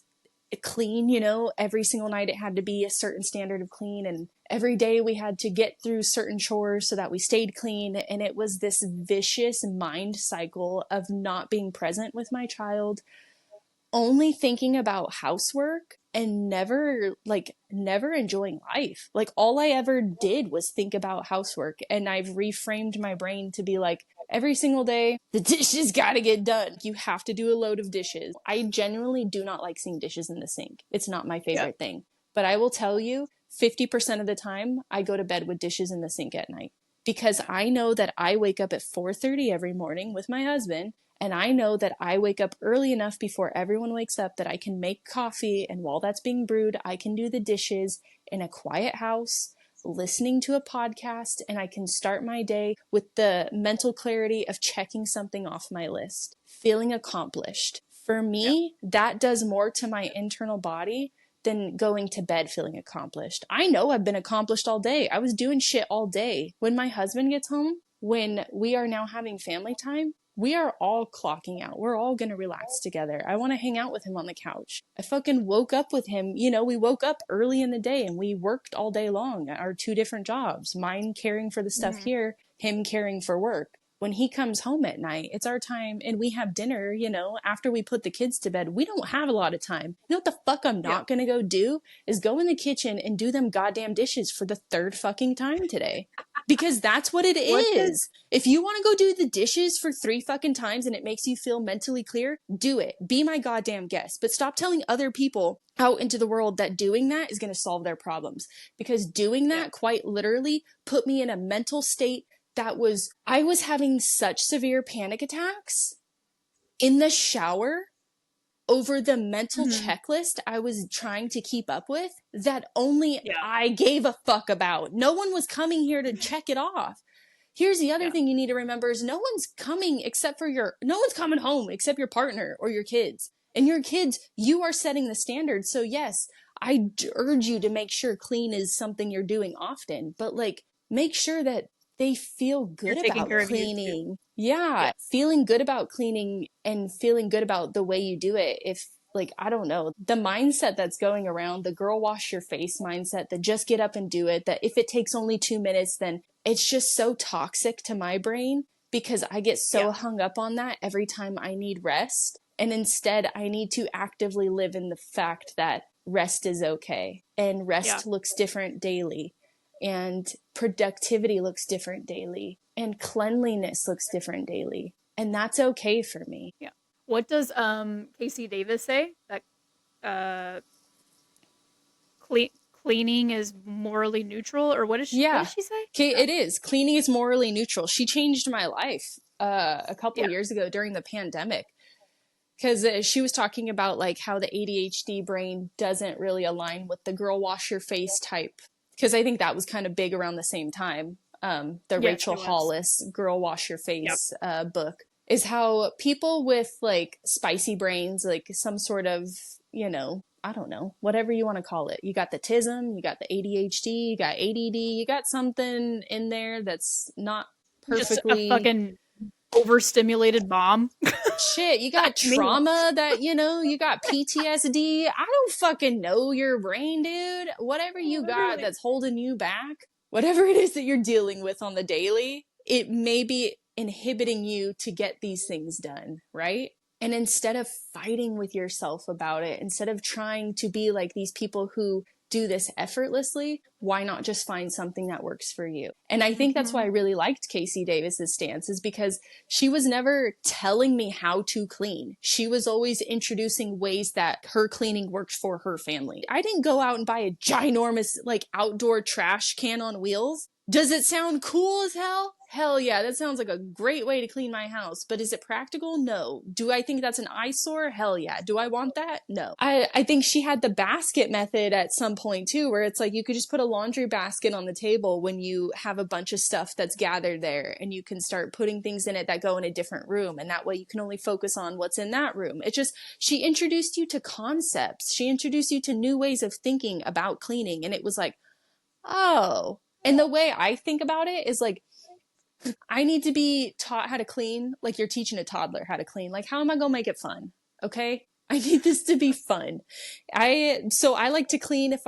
clean, every single night it had to be a certain standard of clean. And every day we had to get through certain chores so that we stayed clean. And it was this vicious mind cycle of not being present with my child, only thinking about housework and never enjoying life. Like all I ever did was think about housework, and I've reframed my brain to be like, every single day the dishes got to get done. You have to do a load of dishes. I genuinely do not like seeing dishes in the sink. It's not my Yeah. favorite thing. But I will tell you, 50% of the time I go to bed with dishes in the sink at night, because Yeah. I know that I wake up at 4:30 every morning with my husband, and I know that I wake up early enough before everyone wakes up that I can make coffee. And while that's being brewed, I can do the dishes in a quiet house, listening to a podcast. And I can start my day with the mental clarity of checking something off my list, feeling accomplished. For Yeah. me, that does more to my internal body than going to bed feeling accomplished. I know I've been accomplished all day. I was doing shit all day. When my husband gets home, when we are now having family time, we are all clocking out. We're all going to relax together. I want to hang out with him on the couch. I fucking woke up with him. We woke up early in the day and we worked all day long at our two different jobs. Mine caring for the stuff Mhm. here, him caring for work. When he comes home at night, it's our time and we have dinner, after we put the kids to bed. We don't have a lot of time. You know what the fuck I'm Yeah. not going to go do is go in the kitchen and do them goddamn dishes for the third fucking time today. Because that's what it What does is. If you want to go do the dishes for 3 fucking times and it makes you feel mentally clear, do it. Be my goddamn guest. But stop telling other people out into the world that doing that is going to solve their problems. Because doing Yeah. that quite literally put me in a mental state I was having such severe panic attacks in the shower over the mental Mhm. checklist I was trying to keep up with that only Yeah. I gave a fuck about. No one was coming here to check it off. Here's the other Yeah. thing you need to remember is no one's coming home except your partner or your kids. And your kids, you are setting the standard. So yes, I urge you to make sure clean is something you're doing often, but like make sure that they feel You're good taking about care of you too. cleaning. Yeah, Yeah. feeling good about cleaning and feeling good about the way you do it. If like, I don't know, the mindset that's going around, the girl wash your face mindset, that just get up and do it, that if it takes only 2 minutes, then it's just so toxic to my brain, because I get Yeah. so hung up on that every time I need rest. And instead, I need to actively live in the fact that rest is okay and Yeah. rest looks different daily and productivity looks different daily and cleanliness looks different daily. And that's okay for me. Yeah. What does Casey Davis say? That uh cleaning is morally neutral, or what does Yeah. she say? Okay, Yeah. it is. Cleaning is morally neutral. She changed my life a couple Yeah. years ago during the pandemic, because she was talking about like how the ADHD brain doesn't really align with the girl wash your face type. Because I think that was kind of big around the same time. The Yes, Rachel it was. Hollis girl wash your Yep. face book is how people with like spicy brains, like some sort of, I don't know, whatever you want to call it. You got the tism, you got the ADHD, you got ADD, you got something in there that's not Just a perfectly fucking overstimulated mom. shit. You got That's me. trauma that, you got PTSD. I don't fucking know your brain, dude. Whatever you got Literally. that's holding you back, whatever it is that you're dealing with on the daily, it may be inhibiting you to get these things done, right? And instead of fighting with yourself about it, instead of trying to be like these people who do this effortlessly, why not just find something that works for you? And I think that's why I Mhm. really liked Casey Davis's stance, is because she was never telling me how to clean. She was always introducing ways that her cleaning worked for her family. I didn't go out and buy a ginormous like outdoor trash can on wheels. Does it sound cool as hell? Hell yeah, that sounds like a great way to clean my house. But is it practical? No. Do I think that's an eyesore? Hell yeah. Do I want that? No. I think she had the basket method at some point too, where it's like you could just put a laundry basket on the table when you have a bunch of stuff that's gathered there, and you can start putting things in it that go in a different room. And that way you can only focus on what's in that room. It just, she introduced you to concepts. She introduced you to new ways of thinking about cleaning. And it was like, oh. And the way I think about it is like, I need to be taught how to clean like you're teaching a toddler how to clean. Like, how am I going to make it fun? Okay. I need this to be fun. So I like to clean if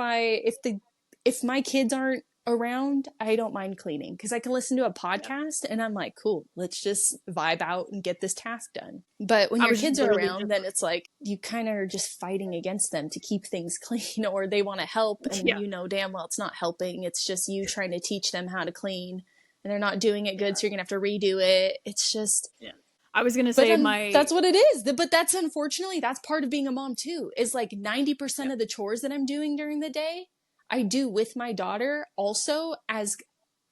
my kids aren't around, I don't mind cleaning because I can listen to a Yeah. podcast and I'm like, cool, let's just vibe out and get this task done. But when I your was just kids are literally around, just then it's like you kind of are just fighting against them to keep things clean, or they want to help and yeah, you know damn well it's not helping. It's just you trying to teach them how to clean and they're not doing it good, yeah, so you're gonna have to redo it. It's just, yeah. I was gonna but say my that's what it is. But that's unfortunately that's part of being a mom too. Is like 90% yeah, of the chores that I'm doing during the day, I do with my daughter also as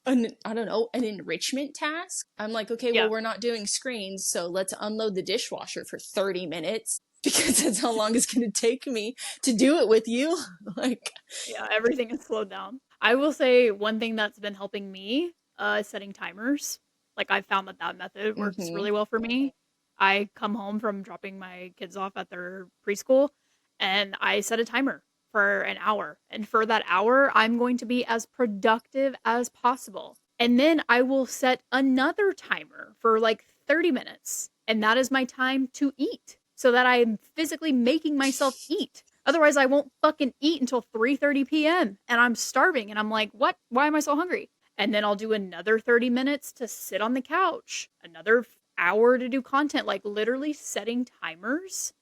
I don't know, an enrichment task. I'm like, okay, well, yeah, we're not doing screens, so let's unload the dishwasher for 30 minutes because that's how long it's going to take me to do it with you. Like, yeah. Everything is slowed down. I will say one thing that's been helping me is setting timers. Like I found that that method works mm-hmm. really well for me. I come home from dropping my kids off at their preschool, and I set a timer for an hour. And for that hour, I'm going to be as productive as possible. And then I will set another timer for like 30 minutes. And that is my time to eat so that I'm physically making myself eat. Otherwise, I won't fucking eat until 3:30 p.m. and I'm starving and I'm like, "What? Why am I so hungry?" And then I'll do another 30 minutes to sit on the couch, another hour to do content, like literally setting timers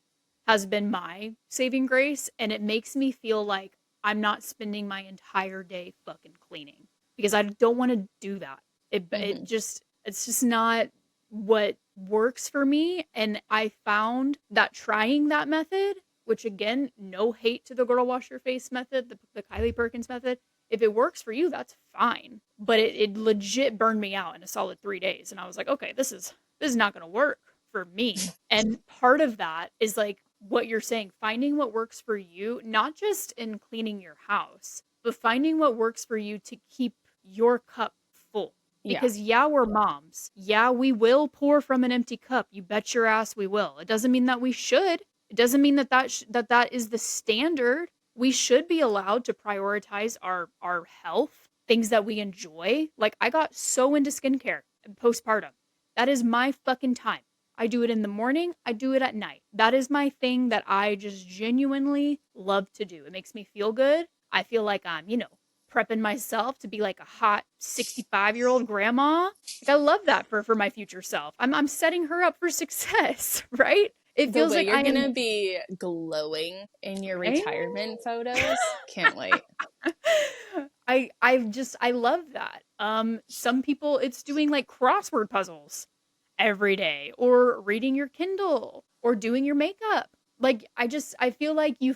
has been my saving grace, and it makes me feel like I'm not spending my entire day fucking cleaning because I don't want to do that. Mm-hmm. It's just not what works for me, and I found that trying that method, which again, no hate to the girl wash your face method, the Kylie Perkins method. If it works for you, that's fine. But it legit burned me out in a solid 3 days, and I was like, okay, this is not going to work for me. And part of that is like what you're saying, finding what works for you, not just in cleaning your house, but finding what works for you to keep your cup full. Yeah. Because yeah, we're moms. Yeah, we will pour from an empty cup. You bet your ass we will. It doesn't mean that we should. It doesn't mean that that is the standard. We should be allowed to prioritize our health, things that we enjoy. Like I got so into skincare postpartum. That is my fucking time. I do it in the morning, I do it at night. That is my thing that I just genuinely love to do. It makes me feel good. I feel like I'm, prepping myself to be like a hot 65-year-old grandma. Like I love that for my future self. I'm setting her up for success, right? It The feels way like you're I going am to be glowing in your right? retirement photos. Can't wait. I love that. Some people it's doing like crossword puzzles every day or reading your Kindle or doing your makeup. Like I feel like you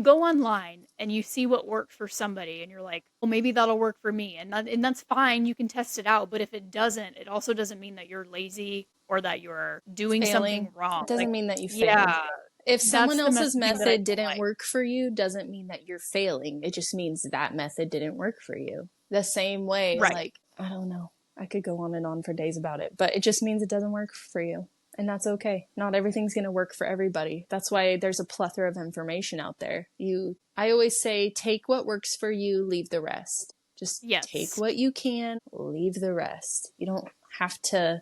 go online and you see what works for somebody and you're like, "Well, maybe that'll work for me." And that's fine. You can test it out, but if it doesn't, it also doesn't mean that you're lazy or that you're doing something Failing wrong. doesn't Like, mean that you failed. yeah, If someone that's the else's messaging that I method don't didn't like. work for you, doesn't mean that you're failing. It just means that method didn't work for you. The same way, Right. like, I don't know. I could go on and on for days about it, but it just means it doesn't work for you. And that's okay. Not everything's going to work for everybody. That's why there's a plethora of information out there. I always say, take what works for you, leave the rest. Just take Yes. what you can, leave the rest. Have to,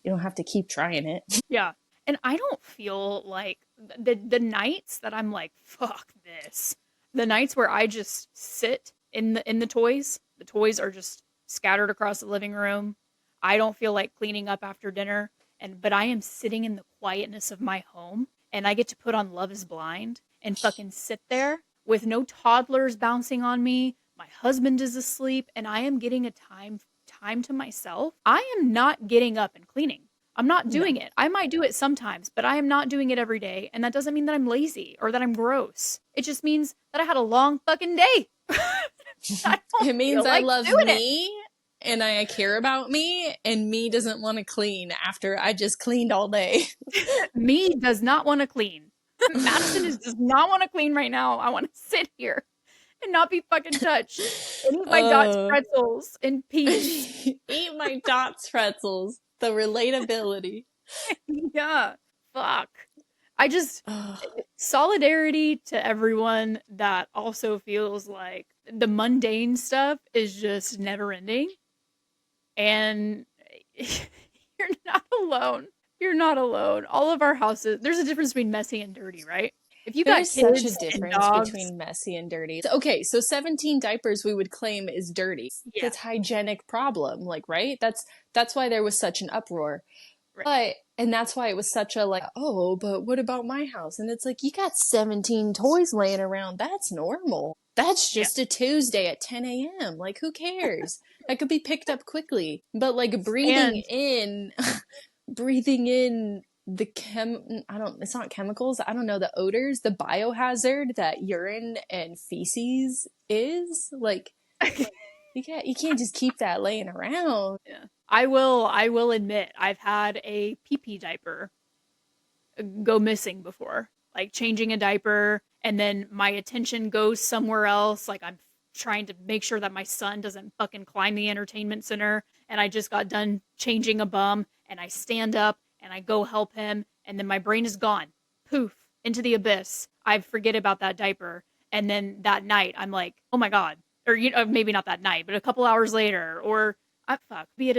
you don't have to keep trying it. Yeah. And I don't feel like the nights that I'm like, fuck this. The nights where I just sit in the toys are just scattered across the living room. I don't feel like cleaning up after dinner, and but I am sitting in the quietness of my home and I get to put on Love is Blind and fucking sit there with no toddlers bouncing on me. My husband is asleep and I am getting a time to myself. I am not getting up and cleaning. I'm not doing No. it. I might do it sometimes, but I am not doing it every day. And that doesn't mean that I'm lazy or that I'm gross. It just means that I had a long fucking day. I don't It means feel I like love doing it. me and I care about me, and me doesn't want to clean after I just cleaned all day. Me does not want to clean. Madison does not want to clean right now. I want to sit here and not be fucking touched and eat my Dot's uh, pretzels in peace. eat my Dots pretzels. The relatability. Yeah. Fuck. I just Ugh. solidarity to everyone that also feels like the mundane stuff is just never ending. And you're not alone. You're not alone. All of our houses, there's a difference between messy and dirty, right? If you got There's such a kids and difference dogs, between messy and dirty. Okay, so 17 diapers we would claim is dirty. yeah, That's hygienic problem, like, right? That's why there was such an uproar. right. But and that's why it was such a like, oh, but what about my house? And it's like you got 17 toys laying around. That's normal. That's Yeah. just a Tuesday at 10 a.m. Like, who cares? That could be picked up quickly. But like And breathing in the I don't, it's not chemicals, I don't know, the odors, the biohazard that urine and feces is, like, you can't just keep that laying around. yeah. I will admit I've had a pee-pee diaper go missing before. Like changing a diaper and then my attention goes somewhere else. Like I'm trying to make sure that my son doesn't fucking climb the entertainment center and I just got done changing a bum and I stand up and I go help him and then my brain is gone. Poof, into the abyss. I forget about that diaper and then that night I'm like, "Oh my god." Or maybe not that night, but a couple hours later or fuck, maybe it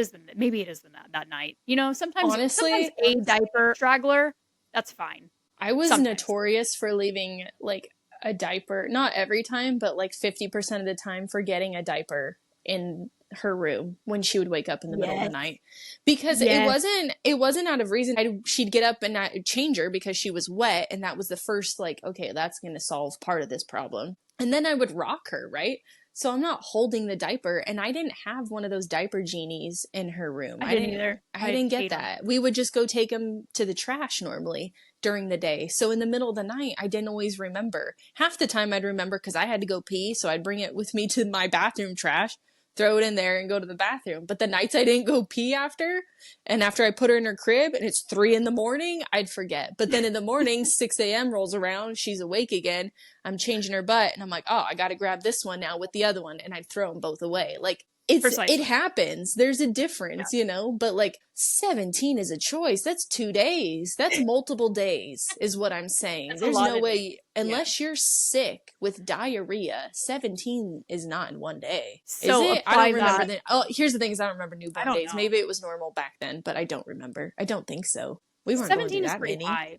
has been that night. Sometimes Honestly, a diaper straggler, that's fine. I was Sometimes. notorious for leaving like a diaper, not every time, but like 50% of the time, forgetting a diaper in her room when she would wake up in the middle of the Yes. night, because Yes. it wasn't out of reason. She'd get up and I'd change her because she was wet, and that was the first, like, okay, that's going to solve part of this problem. And then I would rock her, right? So I'm not holding the diaper, and I didn't have one of those diaper genies in her room. I I didn't didn't either. I I didn't get hate them. that. We would just go take them to the trash normally during the day. So in the middle of the night, I didn't always remember. Half the time I'd remember because I had to go pee, so I'd bring it with me to my bathroom trash, throw it in there, and go to the bathroom. But the nights I didn't go pee after, and after I put her in her crib and it's 3 in the morning, I'd forget. But then in the morning, 6 a.m. rolls around, she's awake again. I'm changing her butt, and I'm like, oh, I got to grab this one now with the other one, and I'd throw them both away. Like, it Precisely. happens. There's a Yeah. difference, but like 17 is a choice. That's 2 days. That's multiple days, is what I'm saying. That's a There's lot no of days. way, Yeah. unless you're sick with diarrhea, 17 is not in one day. Is So it? I don't apply remember that. oh, here's the thing is I don't remember I newborn don't days. know. Maybe it was normal back then, but I don't remember. I don't think so. We weren't going through 17 is that pretty many. high.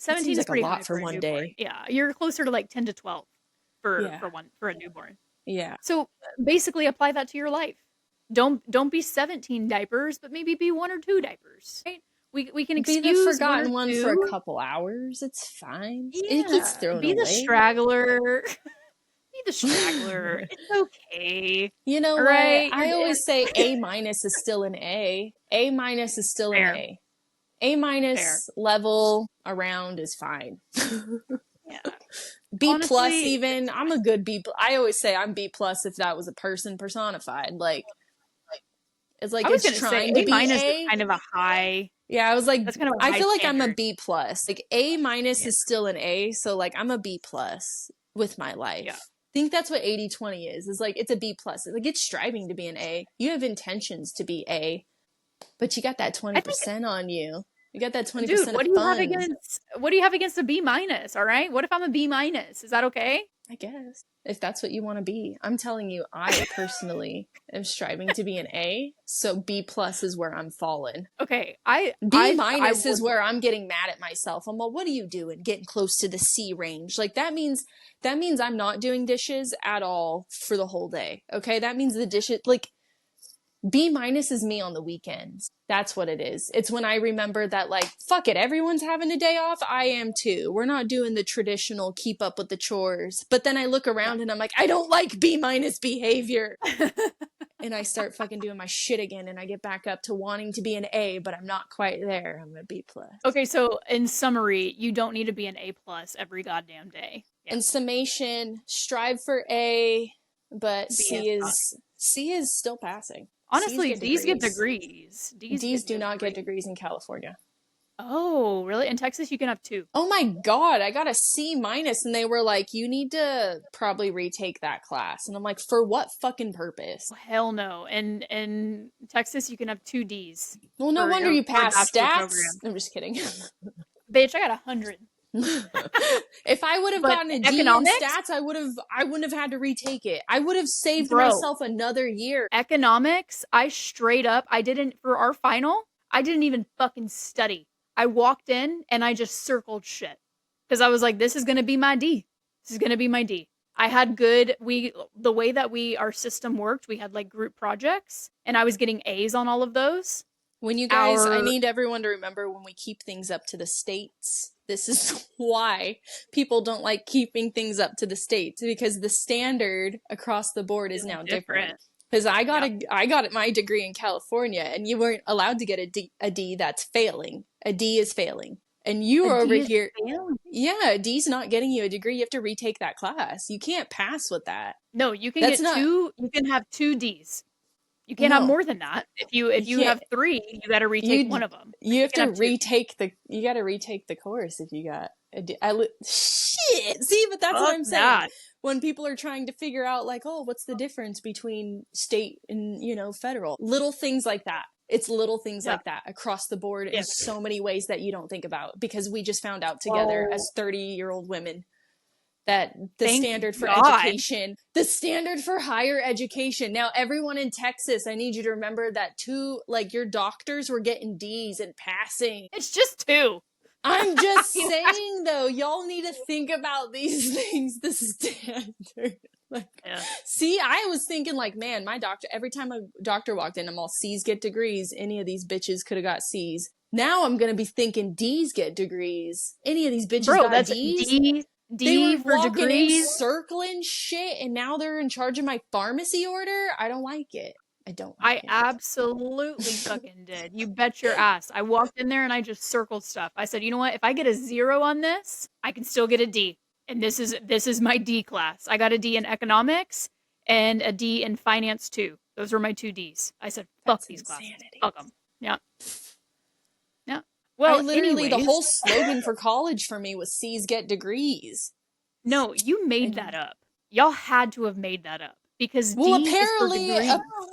That seems 17 is like a pretty lot high for for a one newborn. day. Yeah. You're closer to like 10 to 12 for Yeah. for a newborn. Yeah. So basically apply that to your life. Don't be 17 diapers, but maybe be one or two diapers. Right? We can Be the excuse one or forgotten one for a two. couple hours. It's fine. It gets Yeah. thrown Be the away. straggler. Be the straggler. It's okay. You know All what? right. I always say A minus is still an A. A minus is still an Fair. A. A Fair. minus level around is fine. Yeah. B plus Honestly, even. it's I'm a good B. I always say I'm B plus if that was a person personified. Like I was it's gonna say trying to A be minus is A. kind of a high. Yeah, I was like, That's kind of a I high feel like I'm a standard. B plus. Like A minus Yeah. is still an A, so like I'm a B plus with my Yeah. life. I think that's what 80/20 is like it's a B plus. Like it's striving to be an A. You have intentions to be A, but you got that I think, 20% on you. You got that dude, 20% of fun. what do you have against a B minus? All right. What if I'm a B minus? Is that okay? I guess. If that's what you want to be. I'm telling you, I personally am striving to be an A, so B plus is where I'm falling. Okay. B I minus is would. where I'm getting mad at myself. I'm like, what are you doing? Getting close to the C range. Like that means I'm not doing dishes at all for the whole day. Okay? That means the dishes like B minus is me on the weekends. That's what it is. It's when I remember that, like, fuck it, everyone's having a day off. I am too. We're not doing the traditional keep up with the chores. But then I look Yeah. around and I'm like, I don't like B minus behavior. And I start fucking doing my shit again, and I get back up to wanting to be an A, but I'm not quite there. I'm a B plus. Okay. So in summary, you don't need to be an A plus every goddamn day. Yeah. In summation, strive for A, but B is not. C is still passing. C's Honestly, get D's get degrees. degrees. D's D's get do not get degrees. degrees in California. Oh, really? In Texas, you can have 2. Oh my God, I got a C minus, and they were like, you need to probably retake that class. And I'm like, for what fucking purpose? Oh, hell no. And in Texas, you can have 2 D's Well, no wonder you for a passed bachelor stats. program. I'm just kidding. Bitch, I got 100. If I would have But gotten a D in economics, stats, I wouldn't have had to retake it. I would have saved bro, myself another year. economics, I straight up, I didn't, for our final, I didn't even fucking study. I walked in and I just circled shit. Because I was like, this is going to be my D. This is going to be my D. I had the way that our system worked, we had like group projects and I was getting A's on all of those. When you guys, I Our, need everyone to remember when we keep things up to the states, this is why people don't like keeping things up to the states, because the standard across the board is is now different. different. Because Yep. I got my degree in California, and you weren't allowed to get a D that's failing. A D is failing, and you A are over D is here. failing. Yeah, a D's not getting you a degree. You have to retake that class. You can't pass with that. No, you can That's get not. 2, you can have 2 D's. You can't have No, more than that. If you you can't. have 3, you got to retake one You of them. But you you have can to have 2. retake the. You got to retake the course if you got. Shit. See, but that's what Fuck I'm saying. that. When people are trying to figure out, like, oh, what's the difference between state and federal? Little things like that. It's little things Yeah. like that across the board in Yeah. so many ways that you don't think about, because we just found out together Well, as 30-year-old women that thank God. the standard for higher education. Now, everyone in Texas, I need you to remember that too, like your doctors were getting D's and passing. It's just 2. I'm just saying though, y'all need to think about these things, the standard. Like, Yeah. see, I was thinking like, man, my doctor, every time a doctor walked in, I'm all, C's get degrees. Any of these bitches could have got C's. Now I'm going to be thinking D's get degrees. Any of these bitches Bro, got that's D's. They D were for walking in degrees. circling shit, and now they're in charge of my pharmacy order. I don't like it. I don't I like absolutely it. fucking did. You bet your ass. I walked in there and I just circled stuff. I said, "You know what? If I get a 0 on this, I can still get a D." And this is my D class. I got a D in economics and a D in finance too. Those were my 2 Ds. I said, "Fuck That's these classes. insanity. Fuck them." Yeah. Yeah. I Well, literally, the anyways, whole slogan for college for me was C's get degrees. no, you made that And up. Y'all had to have made that up because well, D is for degree.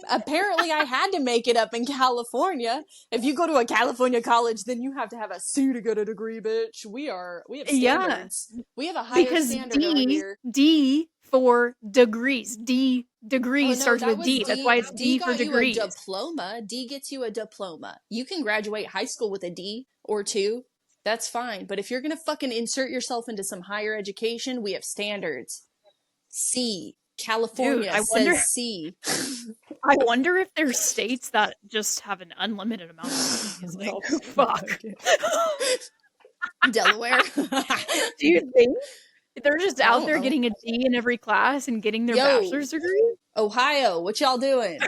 apparently I had to make it up in California. If you go to a California college, then you have to have a C to get a degree, bitch. We have Yeah, standards. We have a higher because standard over here. D for degrees. D Oh degrees no, starts that with was D. That's why D. it's D D for got you a degrees. diploma. D gets you a diploma. You can graduate high school with a D or two. That's fine. But if you're gonna fucking insert yourself into some higher education, we have standards. C. Dude, California I wonder says C. I wonder if there's states that just have an unlimited amount of D's. Like, No fuck. fucking Delaware. Do you think they're just I out don't there know. getting a D in every class and getting their Yo, bachelor's degree? Ohio, what y'all doing?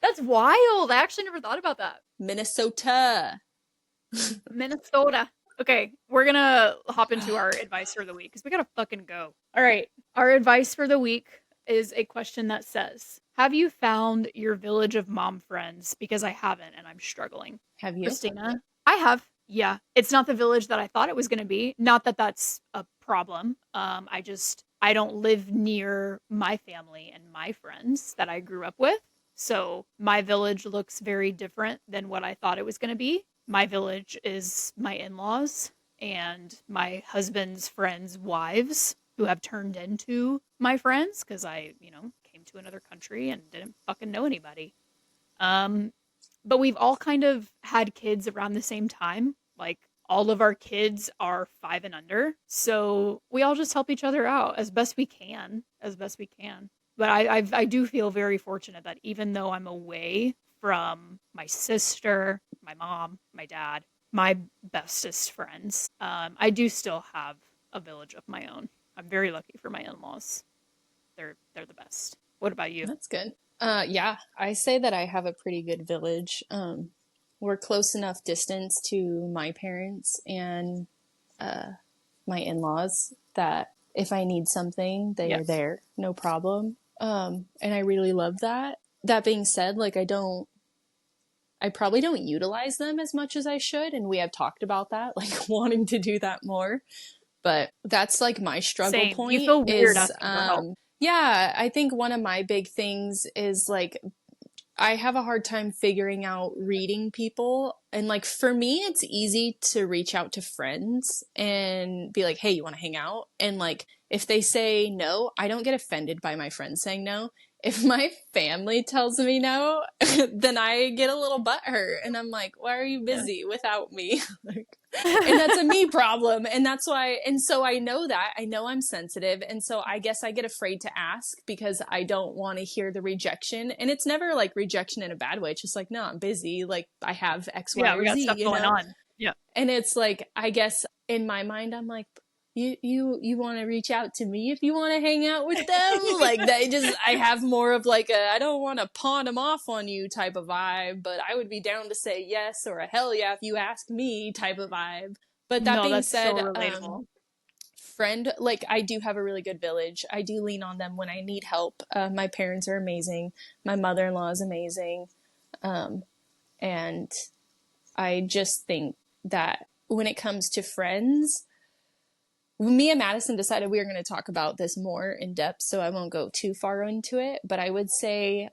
That's wild. I actually never thought about that. Minnesota. Minnesota. Okay, we're gonna hop into our advice for the week because we gotta fucking go. All right, our advice for the week is a question that says, "Have you found your village of mom friends? Because I haven't, and I'm struggling." Have you? Christina, I have. Yeah, it's not the village that I thought it was gonna be. Not that that's a problem. I don't live near my family and my friends that I grew up with. So my village looks very different than what I thought it was going to be. My village is my in laws and my husband's friends' wives who have turned into my friends because I came to another country and didn't fucking know anybody. Um, but we've all kind of had kids around the same time. Like all of our kids are 5 and under. So we all just help each other out as best we can, as best we can. But I do feel very fortunate that even though I'm away from my sister, my mom, my dad, my bestest friends, I do still have a village of my own. I'm very lucky for my in-laws. They're the best. What about you? That's good. Yeah, I say that I have a pretty good village. We're close enough distance to my parents and my in-laws that If I need something, they are Yes. there, no problem. And I really love that. That being said, like I probably don't utilize them as much as I should, and we have talked about that, like wanting to do that more. But that's like my struggle Same. You point feel weird is asking for help. yeah, I think one of my big things is like I have a hard time figuring out reading people. And like for me, it's easy to reach out to friends and be like, hey, you want to hang out? And like if they say no, I don't get offended by my friends saying no. If my family tells me no, then I get a little butthurt and I'm like, why are you Yeah. busy without me? Like, and that's a me problem. And that's why, and so I know that. I know I'm sensitive. And so I guess I get afraid to ask because I don't want to hear the rejection. And it's never like rejection in a bad way. It's just like, no, I'm busy. Like I have X, Y, Yeah, we or got Z, stuff you going know? on. Yeah. And it's like, I guess in my mind, I'm like, you want to reach out to me if you want to hang out with them. Like they just, I have more of like a, I don't want to pawn them off on you type of vibe, but I would be down to say yes or a hell yeah if you ask me type of vibe. But that No, being that's so said, relatable. friend, like I do have a really good village. I do lean on them when I need help. My parents are amazing. My mother-in-law is amazing. And I just think that when it comes to friends, me and Madison decided we were going to talk about this more in depth, so I won't go too far into it. But I would say,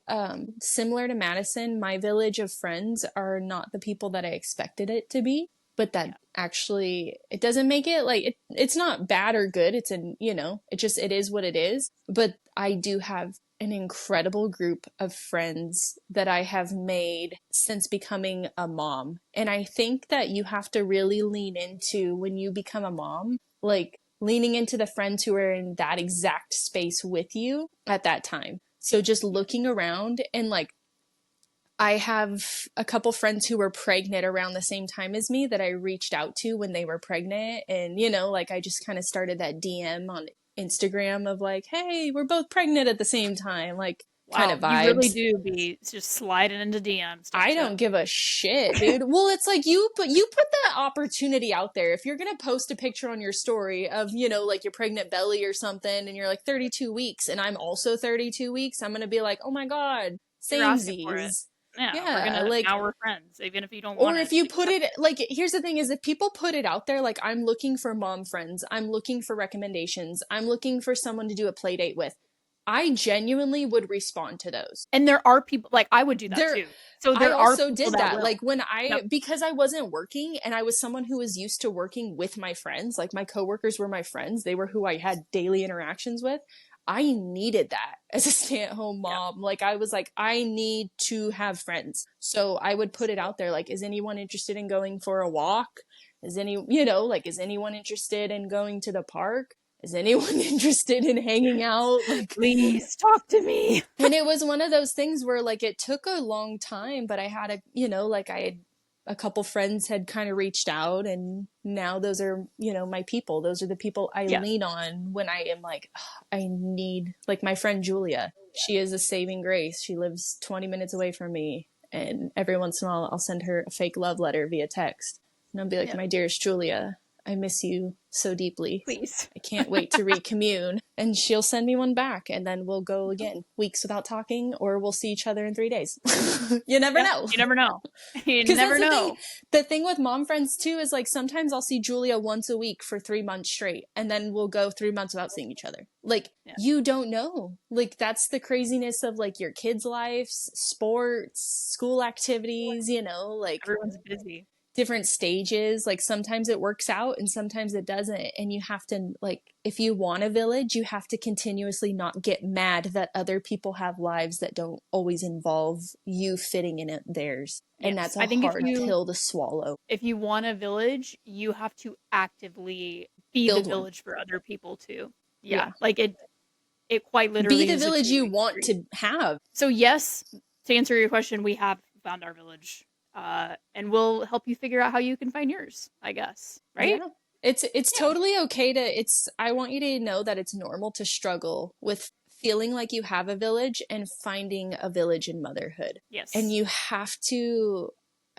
similar to Madison, my village of friends are not the people that I expected it to be. But that Yeah. actually, it doesn't make it like it's not bad or good. It's it is what it is. But I do have an incredible group of friends that I have made since becoming a mom. And I think that you have to really lean into when you become a mom, like leaning into the friends who are in that exact space with you at that time. So just Yeah. looking around and like I have a couple friends who were pregnant around the same time as me that I reached out to when they were pregnant. And, like I just kind of started that DM on Instagram of like, hey, we're both pregnant at the same time, like kind Wow, of you really vibes. do be just sliding into DMs, I don't you? don't give a shit, dude. Well, it's like you put that opportunity out there. If you're gonna post a picture on your story of, like your pregnant belly or something, and you're like 32 weeks, and I'm also 32 weeks, I'm gonna be like, oh my god, You're asking for it. samesies. Yeah, Yeah, like now we're friends, even if you don't or want if it. you put Accept it it. like here's the thing is if people put it out there like I'm looking for mom friends, I'm looking for recommendations, I'm looking for someone to do a play date with, I genuinely would respond to those. And there are people like I would do that There too. So I there are also people did that that. will. Like when Yep. because I wasn't working and I was someone who was used to working with my friends, like my coworkers were my friends, they were who I had daily interactions with. I needed that as a stay-at-home Yep. mom. Like I was like, I need to have friends. So I would put it So out there like, is anyone interested in going for a walk? Is anyone interested in going to the park? Is anyone interested in hanging out? Like please talk to me. and it was one of those things where like it took a long time, but I had I had a couple friends had kind of reached out and now those are, my people. Those are the people I Yeah. lean on when I am like, "Ugh, I need like my friend Julia. She is a saving grace. She lives 20 minutes away from me. And every once in a while I'll send her a fake love letter via text. And I'll be like, Yeah. my dearest Julia, I miss you so deeply. Please. I can't wait to recommune. And she'll send me one back, and then we'll go again, weeks without talking, or we'll see each other in 3 days. You never Yeah. know. You never know. You Because never that's the thing. know. The thing with mom friends, too, is like sometimes I'll see Julia once a week for 3 months straight, and then we'll go 3 months without seeing each other. Like, Yeah. you don't know. Like, that's the craziness of like your kids' lives, sports, school activities, like Everyone's busy. different stages. Like sometimes it works out and sometimes it doesn't. And you have to, like, if you want a village, you have to continuously not get mad that other people have lives that don't always involve you fitting in it theirs. And Yes. that's I a think hard pill to swallow. if you want a village, you have to actively be the Build one. village for other people too. Yeah. Yeah. Like it quite Be literally the is a village you two-way want street. to have. So yes, to answer your question, we have found our village. And we'll help you figure out how you can find yours, I guess. Right? Yeah. It's Yeah. totally okay to it's I want you to know that it's normal to struggle with feeling like you have a village and finding a village in motherhood. And Yes. you have to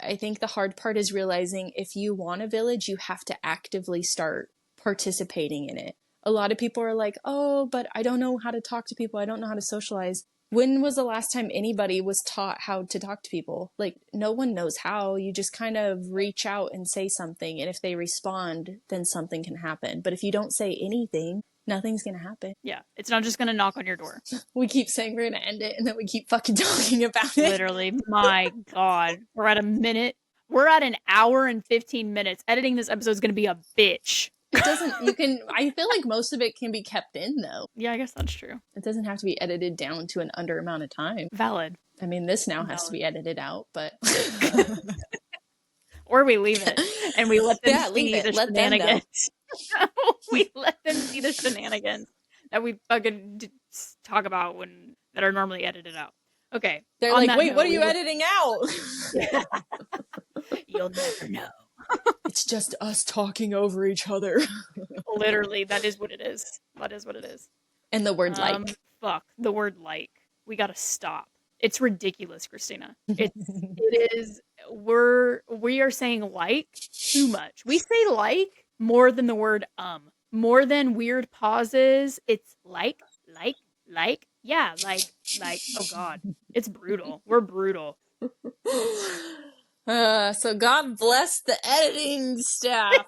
I think the hard part is realizing if you want a village, you have to actively start participating in it. a lot of people are like, oh, but I don't know how to talk to people. I don't know how to socialize. When was the last time anybody was taught how to talk to people? Like, no one knows how. You just kind of reach out and say something. And if they respond, then something can happen. But if you don't say anything, nothing's going to happen. Yeah, it's not just gonna knock on your door. We keep saying we're going to end it, and then we keep fucking talking about it. Literally, my God. We're at a minute. We're at an hour and 15 minutes. Editing this episode is gonna be a bitch. It doesn't, you can, I feel like most of it can be kept in, though. Yeah, I guess that's true. It doesn't have to be edited down to an under amount of time. Valid. I mean, this now has to be edited out, but. Or we leave it and we let them see the let shenanigans. We let them see the shenanigans that we fucking talk about when that are normally edited out. Okay. They're like, wait, what are you editing out? You'll never know. It's just us talking over each other. Literally, that is what it is. That is what it is. And the word like. Fuck, the word like. We gotta stop. It's ridiculous, Christina. It is. We are saying like too much. We say like more than the word more than weird pauses. It's like, yeah, like. Oh God, it's brutal. We're brutal. So God bless the editing staff.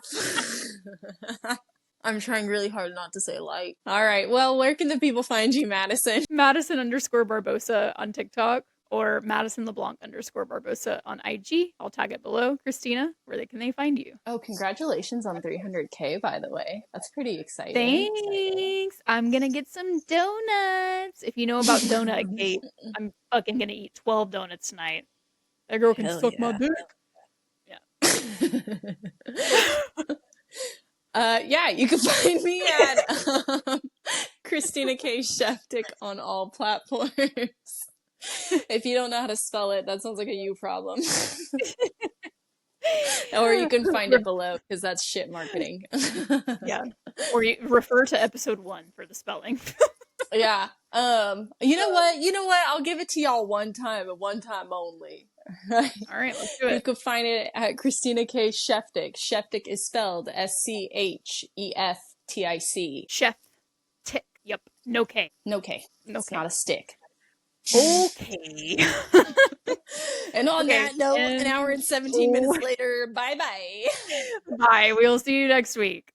I'm trying really hard not to say like. All right. Well, where can the people find you, Madison? Madison_Barbosa on TikTok or Madison LeBlanc_Barbosa on IG. I'll tag it below. Christina, where can they find you? Oh, congratulations on 300K, by the way. That's pretty exciting. Thanks. I'm going to get some donuts. If you know about Donut Gate, I'm fucking going to eat 12 donuts tonight. That girl can suck my dick. Yeah. You can find me at Christina K. Sheftick on all platforms. If you don't know how to spell it, that sounds like a you problem. Or you can find it below because that's shit marketing. Yeah. Or you refer to episode 1 for the spelling. Yeah. You know what? I'll give it to y'all one time and one time only. Right. All right, let's do it. You can find it at Christina K. Sheftick. Sheftick is spelled SCHEFTIC. Chef tick. Yep. No K. No K. It's not a stick. Okay. And on that note, an hour and 17 minutes later, bye-bye. Bye. We'll see you next week.